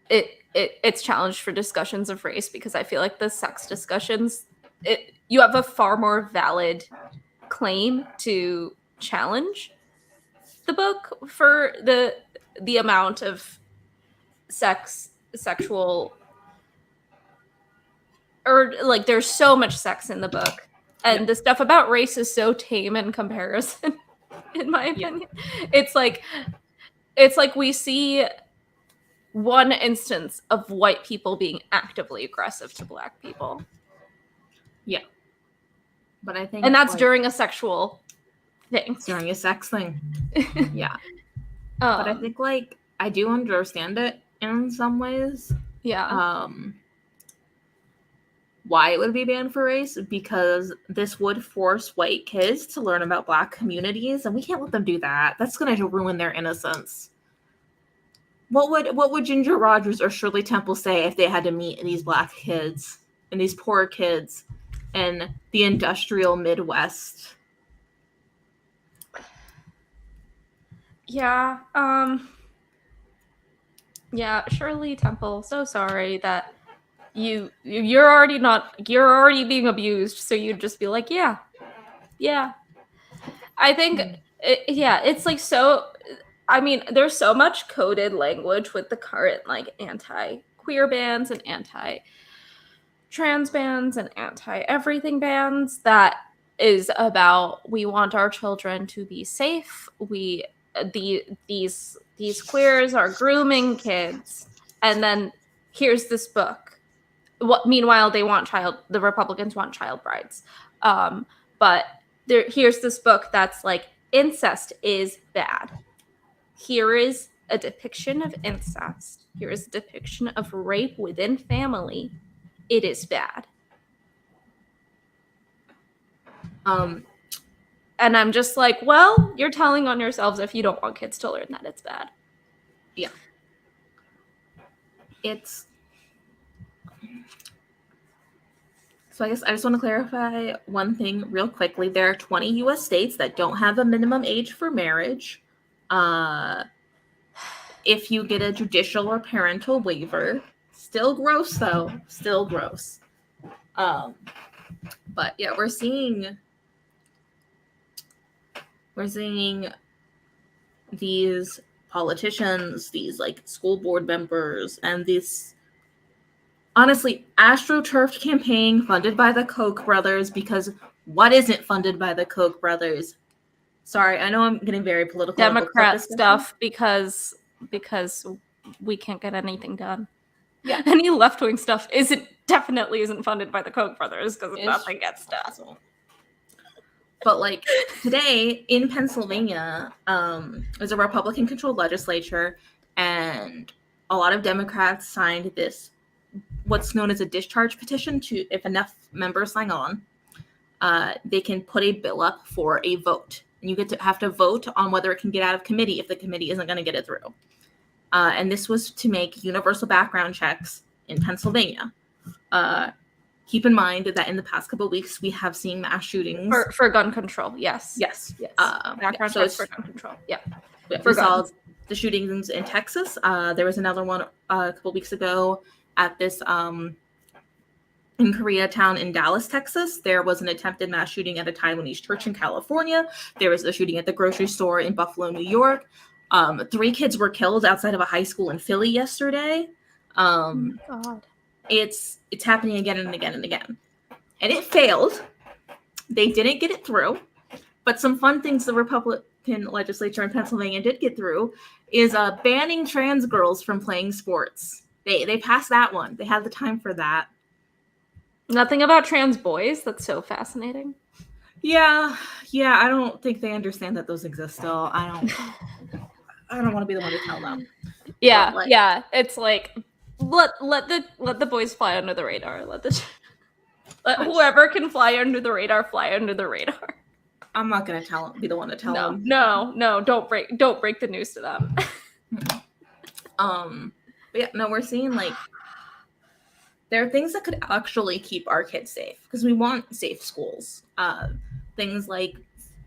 it's challenged for discussions of race, because I feel like the sex discussions, you have a far more valid claim to challenge the book for the amount of sexual, or like there's so much sex in the book, and the stuff about race is so tame in comparison, in my opinion. It's like we see one instance of white people being actively aggressive to Black people. Yeah. But I think, and that's during a sexual thing. It's during a sex thing. Yeah. But I think, like, I do understand it in some ways. Yeah. Why it would be banned for race, because this would force white kids to learn about Black communities, and we can't let them do that. That's going to ruin their innocence. What would Ginger Rogers or Shirley Temple say if they had to meet these Black kids and these poor kids in the industrial Midwest? Yeah. Yeah, Shirley Temple, so sorry that you're already being abused, so you'd just be like, yeah. I think it's like, so, I mean, there's so much coded language with the current, like, anti-queer bans and anti-trans bans and anti-everything bans that is about, we want our children to be safe. These queers are grooming kids, and then here's this book. Meanwhile, the Republicans want child brides. But here's this book that's like, incest is bad. Here is a depiction of incest. Here is a depiction of rape within family. It is bad. And I'm just like, well, you're telling on yourselves if you don't want kids to learn that it's bad. Yeah. So I guess I just want to clarify one thing real quickly. There are 20 U.S. states that don't have a minimum age for marriage. If you get a judicial or parental waiver, still gross though, still gross. But yeah, we're seeing these politicians, these like school board members, and these honestly astroturfed campaign funded by the Koch brothers, because what isn't funded by the Koch brothers? Sorry, I know I'm getting very political. Democrat stuff, because we can't get anything done. Yeah. Any left-wing stuff definitely isn't funded by the Koch brothers, because nothing gets done. But like today in Pennsylvania, there's a Republican-controlled legislature, and a lot of Democrats signed this, what's known as a discharge petition. To, if enough members sign on, they can put a bill up for a vote, and you have to vote on whether it can get out of committee if the committee isn't going to get it through. And this was to make universal background checks in Pennsylvania. Keep in mind that in the past couple of weeks, we have seen mass shootings. For gun control, yes. Background checks for gun control, yeah. We saw the shootings in Texas. There was another one a couple weeks ago at this in Koreatown in Dallas, Texas. There was an attempted mass shooting at a Taiwanese church in California. There was a shooting at the grocery store in Buffalo, New York. 3 kids were killed outside of a high school in Philly yesterday. God. It's happening again and again and again. And it failed. They didn't get it through. But some fun things the Republican legislature in Pennsylvania did get through is banning trans girls from playing sports. They passed that one. They had the time for that. Nothing about trans boys? That's so fascinating. Yeah. I don't think they understand that those exist still. I don't want to be the one to tell them. Yeah, But, like, yeah. It's like let the boys fly under the radar. Let whoever can fly under the radar fly under the radar. I'm not gonna be the one to tell them. No. Don't break the news to them. But yeah, no, we're seeing like there are things that could actually keep our kids safe because we want safe schools. Things like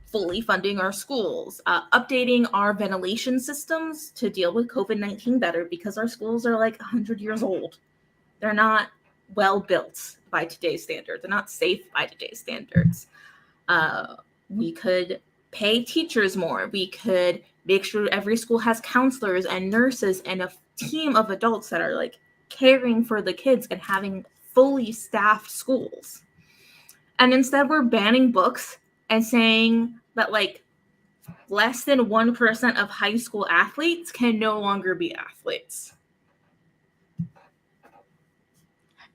fully funding our schools, updating our ventilation systems to deal with COVID-19 better because our schools are like 100 years old. They're not well built by today's standards. They're not safe by today's standards. We could pay teachers more. We could make sure every school has counselors and nurses and a team of adults that are like caring for the kids and having fully staffed schools. And instead, we're banning books and saying that like less than 1% of high school athletes can no longer be athletes.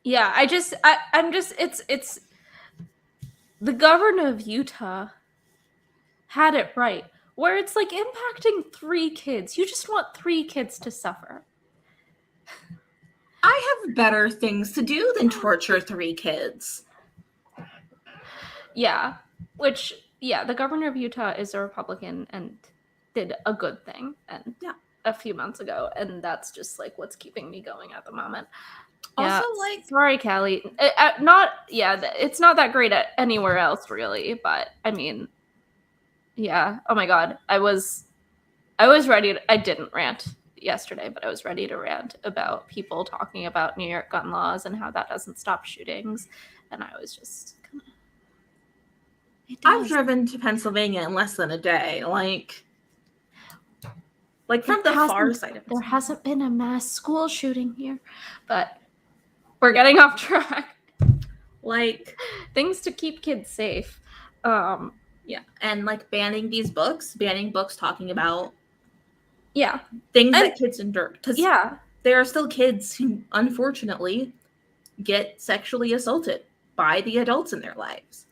Yeah, I'm just it's the governor of Utah had it right, where it's like impacting 3 kids. You just want 3 kids to suffer. I have better things to do than torture 3 kids. Yeah, which the governor of Utah is a Republican and did a good thing and a few months ago, and that's just like what's keeping me going at the moment. Also, like, sorry, Callie. It's not that great at anywhere else, really. But I mean, yeah. Oh my God, I was ready. I didn't rant yesterday, but I was ready to rant about people talking about New York gun laws and how that doesn't stop shootings, and I was just. I've driven to Pennsylvania in less than a day. Like from the far side of it. There hasn't been a mass school shooting here, but we're getting off track. Like things to keep kids safe. And like banning books talking about things that kids endure. Because there are still kids who unfortunately get sexually assaulted by the adults in their lives.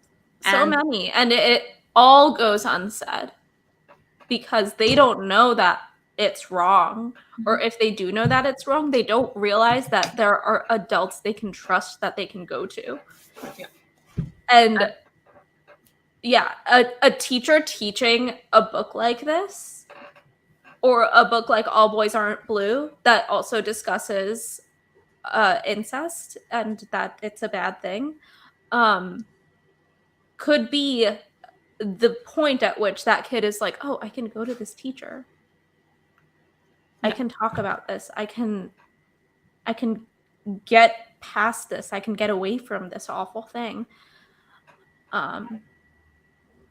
So many. And it all goes unsaid because they don't know that it's wrong. Or if they do know that it's wrong, they don't realize that there are adults they can trust that they can go to. Yeah. And a teacher teaching a book like this or a book like All Boys Aren't Blue that also discusses incest and that it's a bad thing could be the point at which that kid is like, oh, I can go to this teacher. I can talk about this. I can get past this. I can get away from this awful thing. And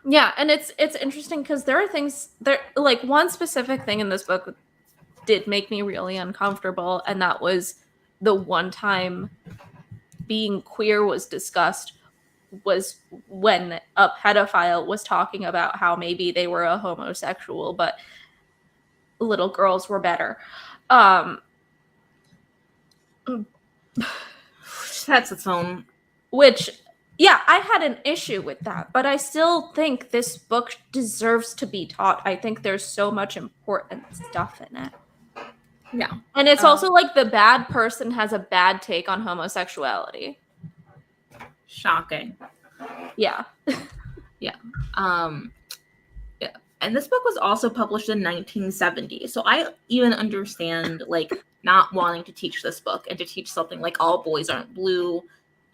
it's interesting because there are things there, like one specific thing in this book did make me really uncomfortable, and that was the one time being queer was discussed was when a pedophile was talking about how maybe they were a homosexual, but little girls were better. That's its own. Which, I had an issue with that, but I still think this book deserves to be taught. I think there's so much important stuff in it. Yeah. And it's also like the bad person has a bad take on homosexuality. Shocking. Yeah. Yeah. And this book was also published in 1970. So I even understand like not wanting to teach this book and to teach something like All Boys Aren't Blue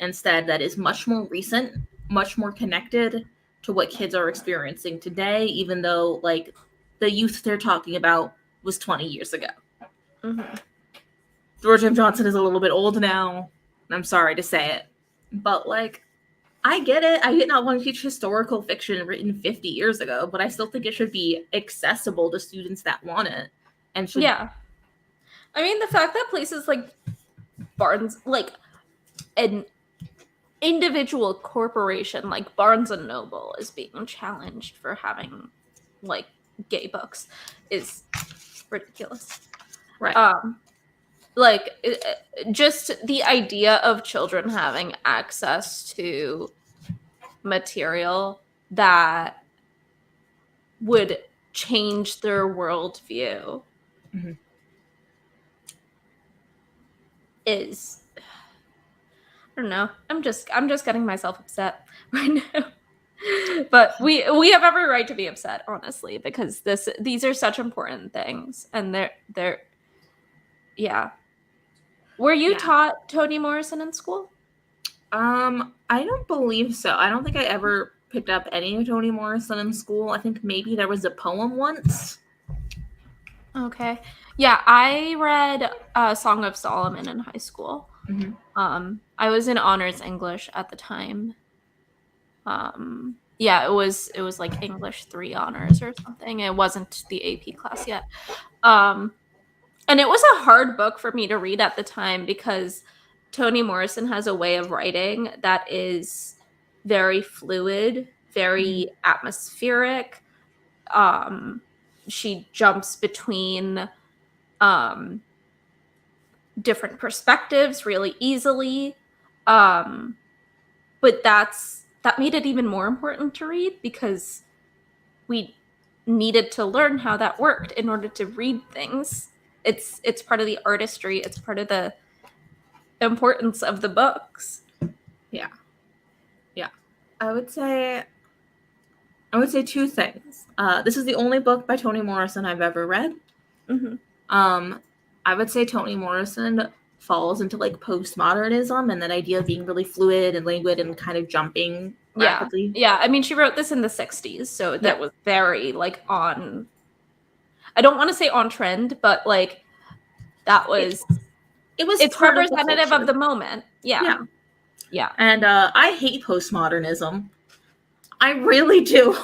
instead that is much more recent, much more connected to what kids are experiencing today, even though like the youth they're talking about was 20 years ago. Mm-hmm. George M. Johnson is a little bit old now. I'm sorry to say it. But like, I get it. I did not want to teach historical fiction written 50 years ago, but I still think it should be accessible to students that want it. And should... Yeah. I mean, the fact that places like Barnes, like an individual corporation like Barnes and Noble is being challenged for having like gay books is ridiculous. Right. Just the idea of children having access to material that would change their worldview is, I don't know. I'm just getting myself upset right now. But we have every right to be upset, honestly, because these are such important things, and they're yeah. Were you taught Toni Morrison in school? I don't believe so. I don't think I ever picked up any of Toni Morrison in school. I think maybe there was a poem once. Okay. Yeah, I read Song of Solomon in high school. I was in honors English at the time. Yeah, it was like English 3 honors or something. It wasn't the AP class yet. And it was a hard book for me to read at the time because Toni Morrison has a way of writing that is very fluid, very atmospheric. She jumps between different perspectives really easily. But that made it even more important to read because we needed to learn how that worked in order to read things. It's part of the artistry. It's part of the importance of the books. Yeah. I would say 2 things. This is the only book by Toni Morrison I've ever read. I would say Toni Morrison falls into like postmodernism and that idea of being really fluid and languid and kind of jumping rapidly. Yeah. I mean, she wrote this in the 60s, so that was very like on. I don't want to say on trend, but like that was. It's representative of the moment. Yeah. And I hate postmodernism. I really do.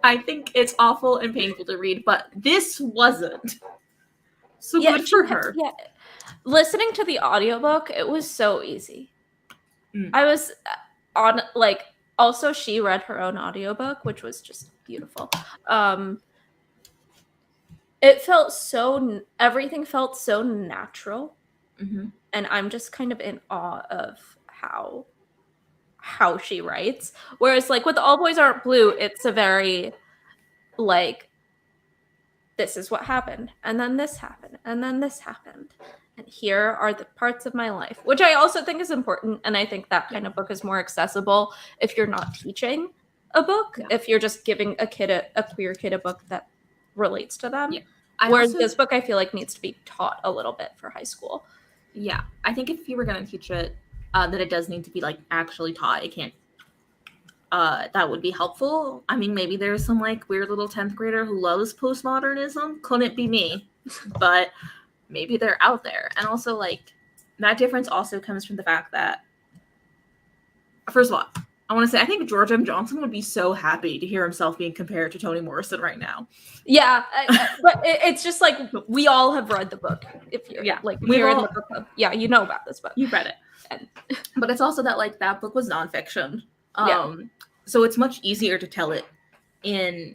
I think it's awful and painful to read, but this wasn't. So good for her. Yeah. Listening to the audiobook, it was so easy. I was on like also she read her own audiobook, which was just beautiful. It felt everything felt so natural. And I'm just kind of in awe of how she writes. Whereas like with All Boys Aren't Blue, it's a very like this is what happened, and then this happened, and then this happened. And here are the parts of my life, which I also think is important. And I think that kind of book is more accessible if you're not teaching a book, if you're just giving a queer kid a book that relates to them. Whereas this book, I feel like needs to be taught a little bit for high school. Yeah, I think if you were going to teach it, that it does need to be like actually taught. It can't. That would be helpful. I mean, maybe there's some like weird little 10th grader who loves postmodernism. Couldn't be me, but maybe they're out there. And also like that difference also comes from the fact that, first of all, I want to say I think George M. Johnson would be so happy to hear himself being compared to Toni Morrison right now. Yeah, but it's just like we all have read the book. If you're like we're in the book club, you know about this book. You've read it, but it's also that like that book was nonfiction. So it's much easier to tell it in,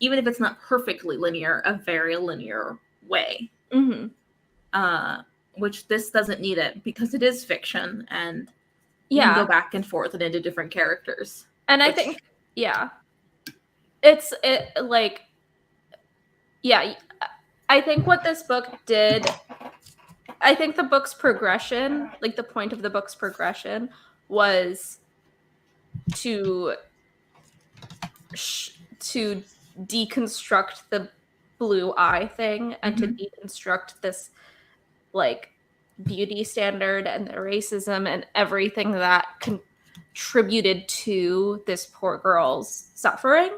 even if it's not perfectly linear, a very linear way. Which this doesn't need it because it is fiction and you can go back and forth and into different characters. And I think, I think what this book did, I think the book's progression, like the point of the book's progression was to deconstruct the blue eye thing and to deconstruct this like beauty standard and the racism and everything that contributed to this poor girl's suffering.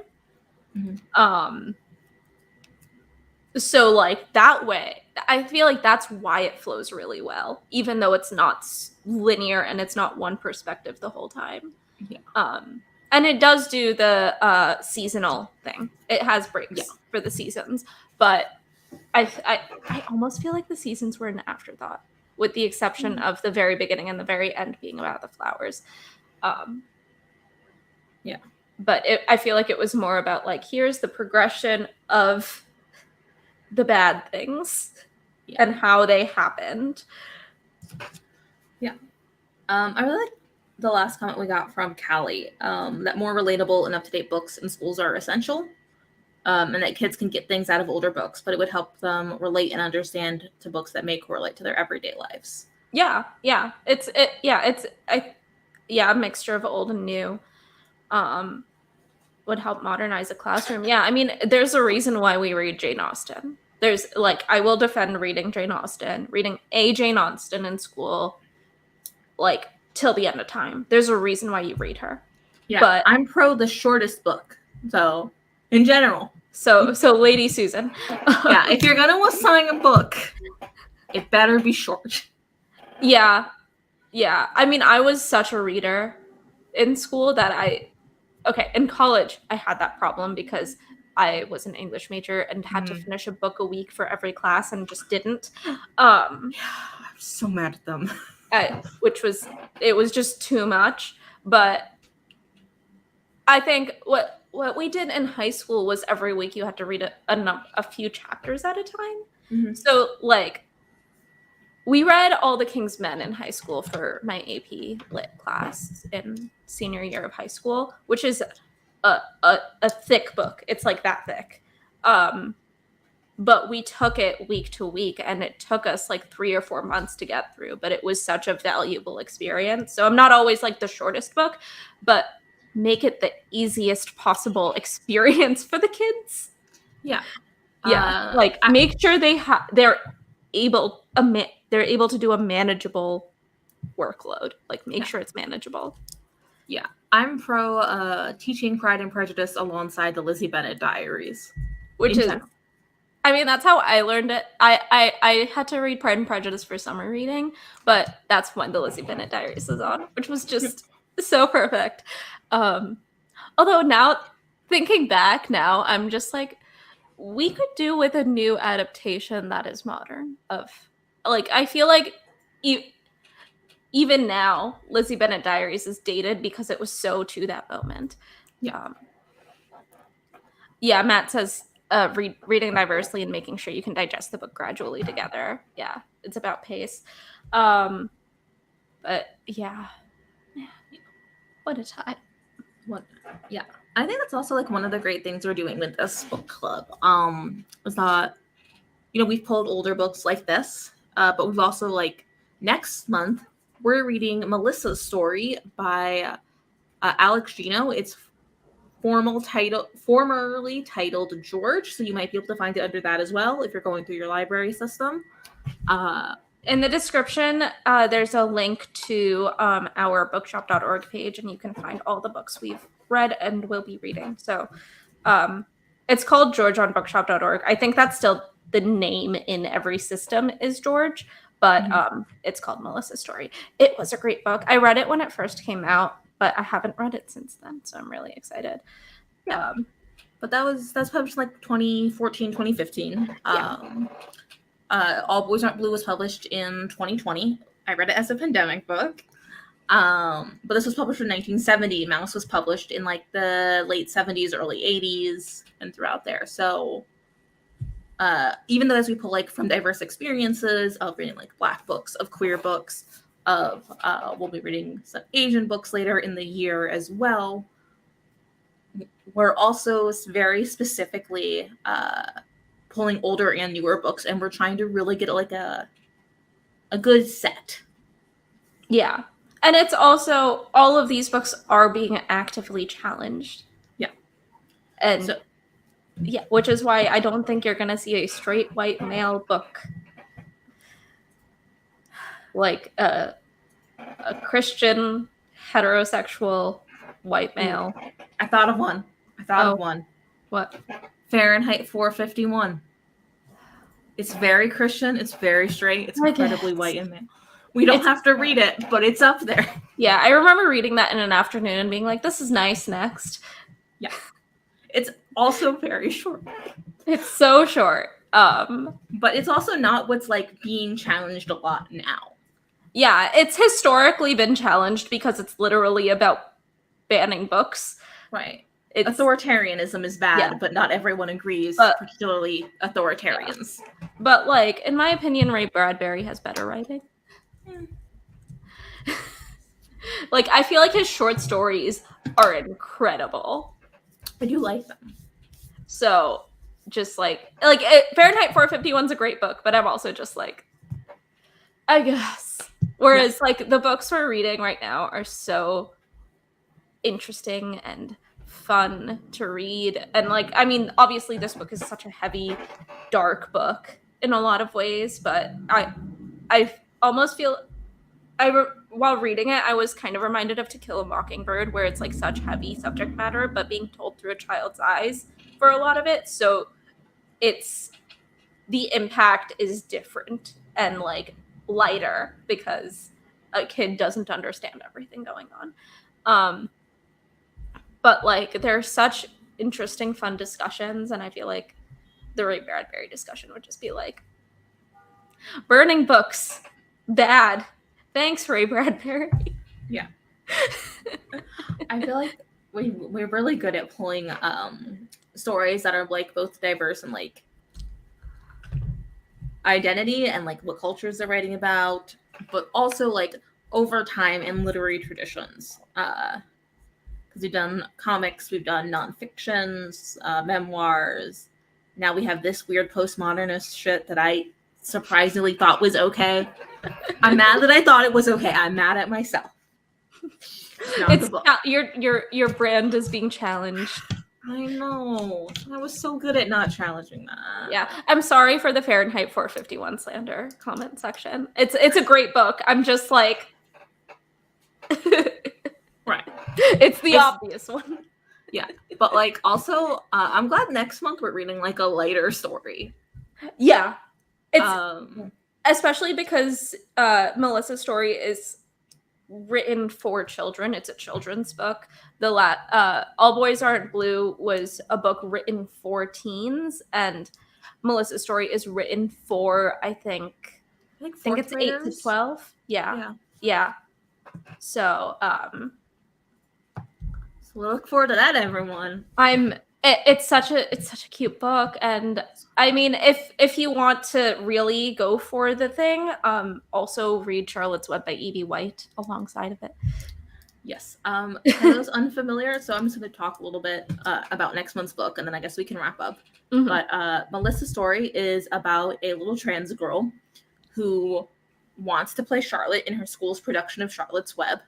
So like that way, I feel like that's why it flows really well, even though it's not linear and it's not one perspective the whole time. And it does do the seasonal thing. It has breaks for the seasons, but I almost feel like the seasons were an afterthought, with the exception of the very beginning and the very end being about the flowers. But I feel like it was more about like, here's the progression of the bad things and how they happened. I really like the last comment we got from Callie, that more relatable and up-to-date books in schools are essential, and that kids can get things out of older books, but it would help them relate and understand to books that may correlate to their everyday lives. Yeah, it's a mixture of old and new. Would help modernize a classroom. Yeah, I mean, there's a reason why we read Jane Austen. There's like, I will defend reading Jane Austen, reading a Jane Austen in school, like till the end of time. There's a reason why you read her. Yeah, But I'm pro the shortest book. So, in general. So Lady Susan. Yeah, if you're gonna assign a book, it better be short. Yeah. I mean, I was such a reader in school that in college, I had that problem because I was an English major and had to finish a book a week for every class and just didn't. I'm so mad at them. It was just too much. But I think what we did in high school was every week you had to read a few chapters at a time. Mm-hmm. So like, we read All the King's Men in high school for my AP Lit class in senior year of high school, which is a thick book. It's like that thick. But we took it week to week, and it took us like 3 or 4 months to get through, but it was such a valuable experience. So I'm not always like the shortest book, but make it the easiest possible experience for the kids. Yeah. Make sure they're able to do a manageable workload. Like, make sure it's manageable. Yeah. I'm pro teaching Pride and Prejudice alongside the Lizzie Bennet Diaries. Which is, I mean, that's how I learned it. I had to read Pride and Prejudice for summer reading, but that's when the Lizzie Bennet Diaries is on, which was just so perfect. Although now, thinking back now, I'm just like, we could do with a new adaptation that is modern of, like, I feel like even now, Lizzie Bennet Diaries is dated because it was so to that moment. Yeah. Matt says reading diversely and making sure you can digest the book gradually together. Yeah, it's about pace. But yeah, what a time. Yeah. I think that's also like one of the great things we're doing with this book club. Is that, we've pulled older books like this, but we've also, like, next month we're reading Melissa's Story by Alex Gino. It's formerly titled George, so you might be able to find it under that as well if you're going through your library system. In the description, there's a link to our bookshop.org page, and you can find all the books we've read and will be reading. So it's called George on bookshop.org. I think that's still the name in every system is George, but it's called Melissa's Story. It was a great book. I read it when it first came out, but I haven't read it since then, so I'm really excited. Yeah. But that's published like 2014, 2015. All Boys Aren't Blue was published in 2020. I read it as a pandemic book. But this was published in 1970. Mouse was published in like the late 70s, early 80s, and throughout there. So even though as we pull like from diverse experiences of reading like Black books, of queer books, of we'll be reading some Asian books later in the year as well, we're also very specifically pulling older and newer books, and we're trying to really get like a good set. Yeah. And it's also, all of these books are being actively challenged. Yeah. And so, yeah, which is why I don't think you're going to see a straight white male book. Like a Christian, heterosexual, white male. I thought of one. What? Fahrenheit 451. It's very Christian. It's very straight. It's incredibly white and male. We don't have to read it, but it's up there. Yeah, I remember reading that in an afternoon and being like, this is nice, next. Yeah. It's also very short. It's so short. But it's also not what's like being challenged a lot now. Yeah, it's historically been challenged because it's literally about banning books. Right. Authoritarianism is bad, but not everyone agrees, particularly authoritarians. Yeah. But, like, in my opinion, Ray Bradbury has better writing. Like, I feel like his short stories are incredible. I do like them. So, just like Fahrenheit 451's a great book, but I'm also just like, I guess. Whereas like the books we're reading right now are so interesting and fun to read. And like, I mean, obviously this book is such a heavy, dark book in a lot of ways, but I almost feel while reading it, I was kind of reminded of To Kill a Mockingbird, where it's like such heavy subject matter, but being told through a child's eyes for a lot of it. So it's the impact is different and like lighter because a kid doesn't understand everything going on. But like there's such interesting, fun discussions, and I feel like the Ray Bradbury discussion would just be like, burning books, bad. Thanks, Ray Bradbury. Yeah. I feel like we're really good at pulling stories that are like both diverse and like identity and like what cultures they're writing about, but also like over time in literary traditions. Because we've done comics, we've done nonfictions, memoirs. Now we have this weird postmodernist shit that I surprisingly thought was okay. I'm mad that I thought it was okay. I'm mad at myself. Your brand is being challenged. I know. I was so good at not challenging that. Yeah, I'm sorry for the Fahrenheit 451 slander comment section. It's a great book. I'm just like, right. It's the obvious one. Yeah, but like also, I'm glad next month we're reading like a lighter story. Yeah, it's especially because Melissa's story is written for children. It's a children's book. All Boys Aren't Blue was a book written for teens, and Melissa's story is written for I think it's graders? 8 to 12. Yeah. So we look forward to that, everyone. It's such a cute book, and I mean, if you want to really go for the thing, also read Charlotte's Web by Evie White alongside of it. Yes. I was unfamiliar, so I'm just going to talk a little bit about next month's book, and then I guess we can wrap up. Mm-hmm. But Melissa's story is about a little trans girl who wants to play Charlotte in her school's production of Charlotte's Web.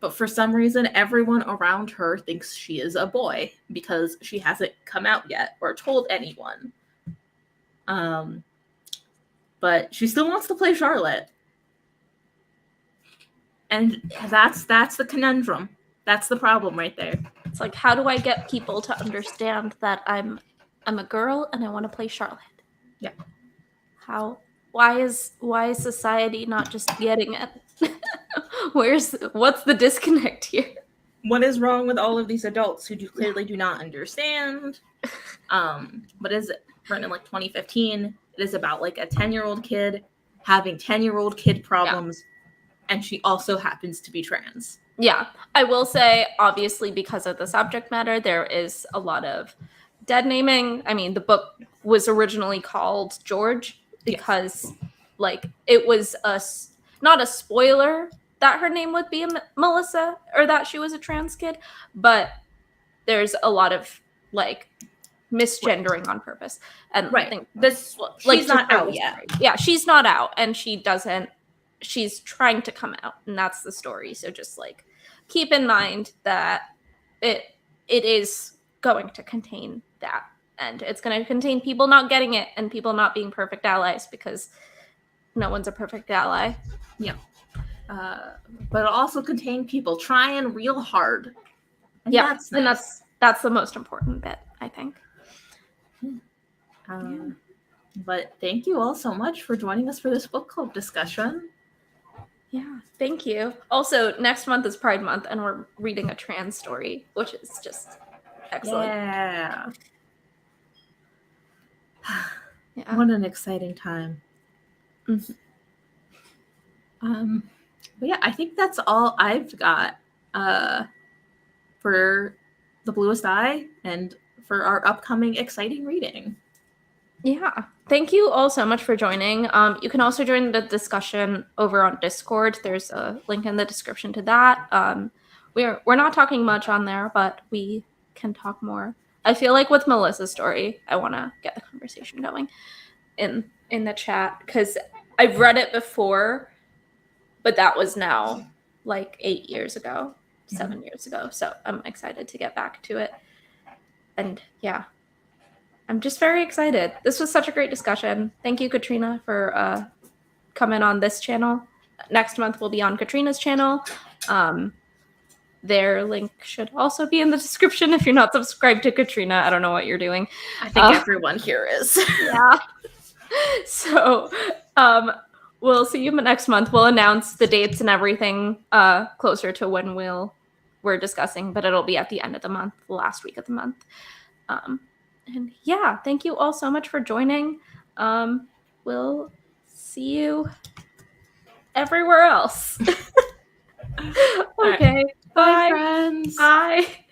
But for some reason, everyone around her thinks she is a boy because she hasn't come out yet or told anyone. But she still wants to play Charlotte. And that's the conundrum. That's the problem right there. It's like, how do I get people to understand that I'm a girl and I want to play Charlotte? Yeah. Why is society not just getting it? What's the disconnect here? What is wrong with all of these adults who clearly do not understand? But is it written in like 2015? It is about like a 10-year-old kid having 10-year-old kid problems, and she also happens to be trans. Yeah, I will say, obviously, because of the subject matter, there is a lot of dead naming. I mean, the book was originally called George because, like, it was not a spoiler that her name would be Melissa or that she was a trans kid, but there's a lot of like misgendering on purpose. And I think this she's not out yet. Yeah, she's not out, and she's trying to come out, and that's the story. So just like keep in mind that it is going to contain that, and it's going to contain people not getting it and people not being perfect allies, because no one's a perfect ally. Yeah. But it'll also contain people trying real hard. And that's nice. And that's the most important bit, I think. But thank you all so much for joining us for this book club discussion. Yeah, thank you. Also, next month is Pride Month, and we're reading a trans story, which is just excellent. Yeah. What an exciting time. Mm-hmm. But yeah, I think that's all I've got for The Bluest Eye and for our upcoming exciting reading. Yeah. Thank you all so much for joining. You can also join the discussion over on Discord. There's a link in the description to that. We're not talking much on there, but we can talk more. I feel like with Melissa's story, I want to get the conversation going in the chat, because I've read it before, but that was now like 8 years ago, 7 years ago. So I'm excited to get back to it. And yeah, I'm just very excited. This was such a great discussion. Thank you, Katrina, for coming on this channel. Next month we'll be on Katrina's channel. Their link should also be in the description if you're not subscribed to Katrina. I don't know what you're doing. I think everyone here is. Yeah. So we'll see you next month. We'll announce the dates and everything closer to when we're discussing, but it'll be at the end of the month, the last week of the month. And yeah, thank you all so much for joining. We'll see you everywhere else. Okay. Bye, friends. Bye.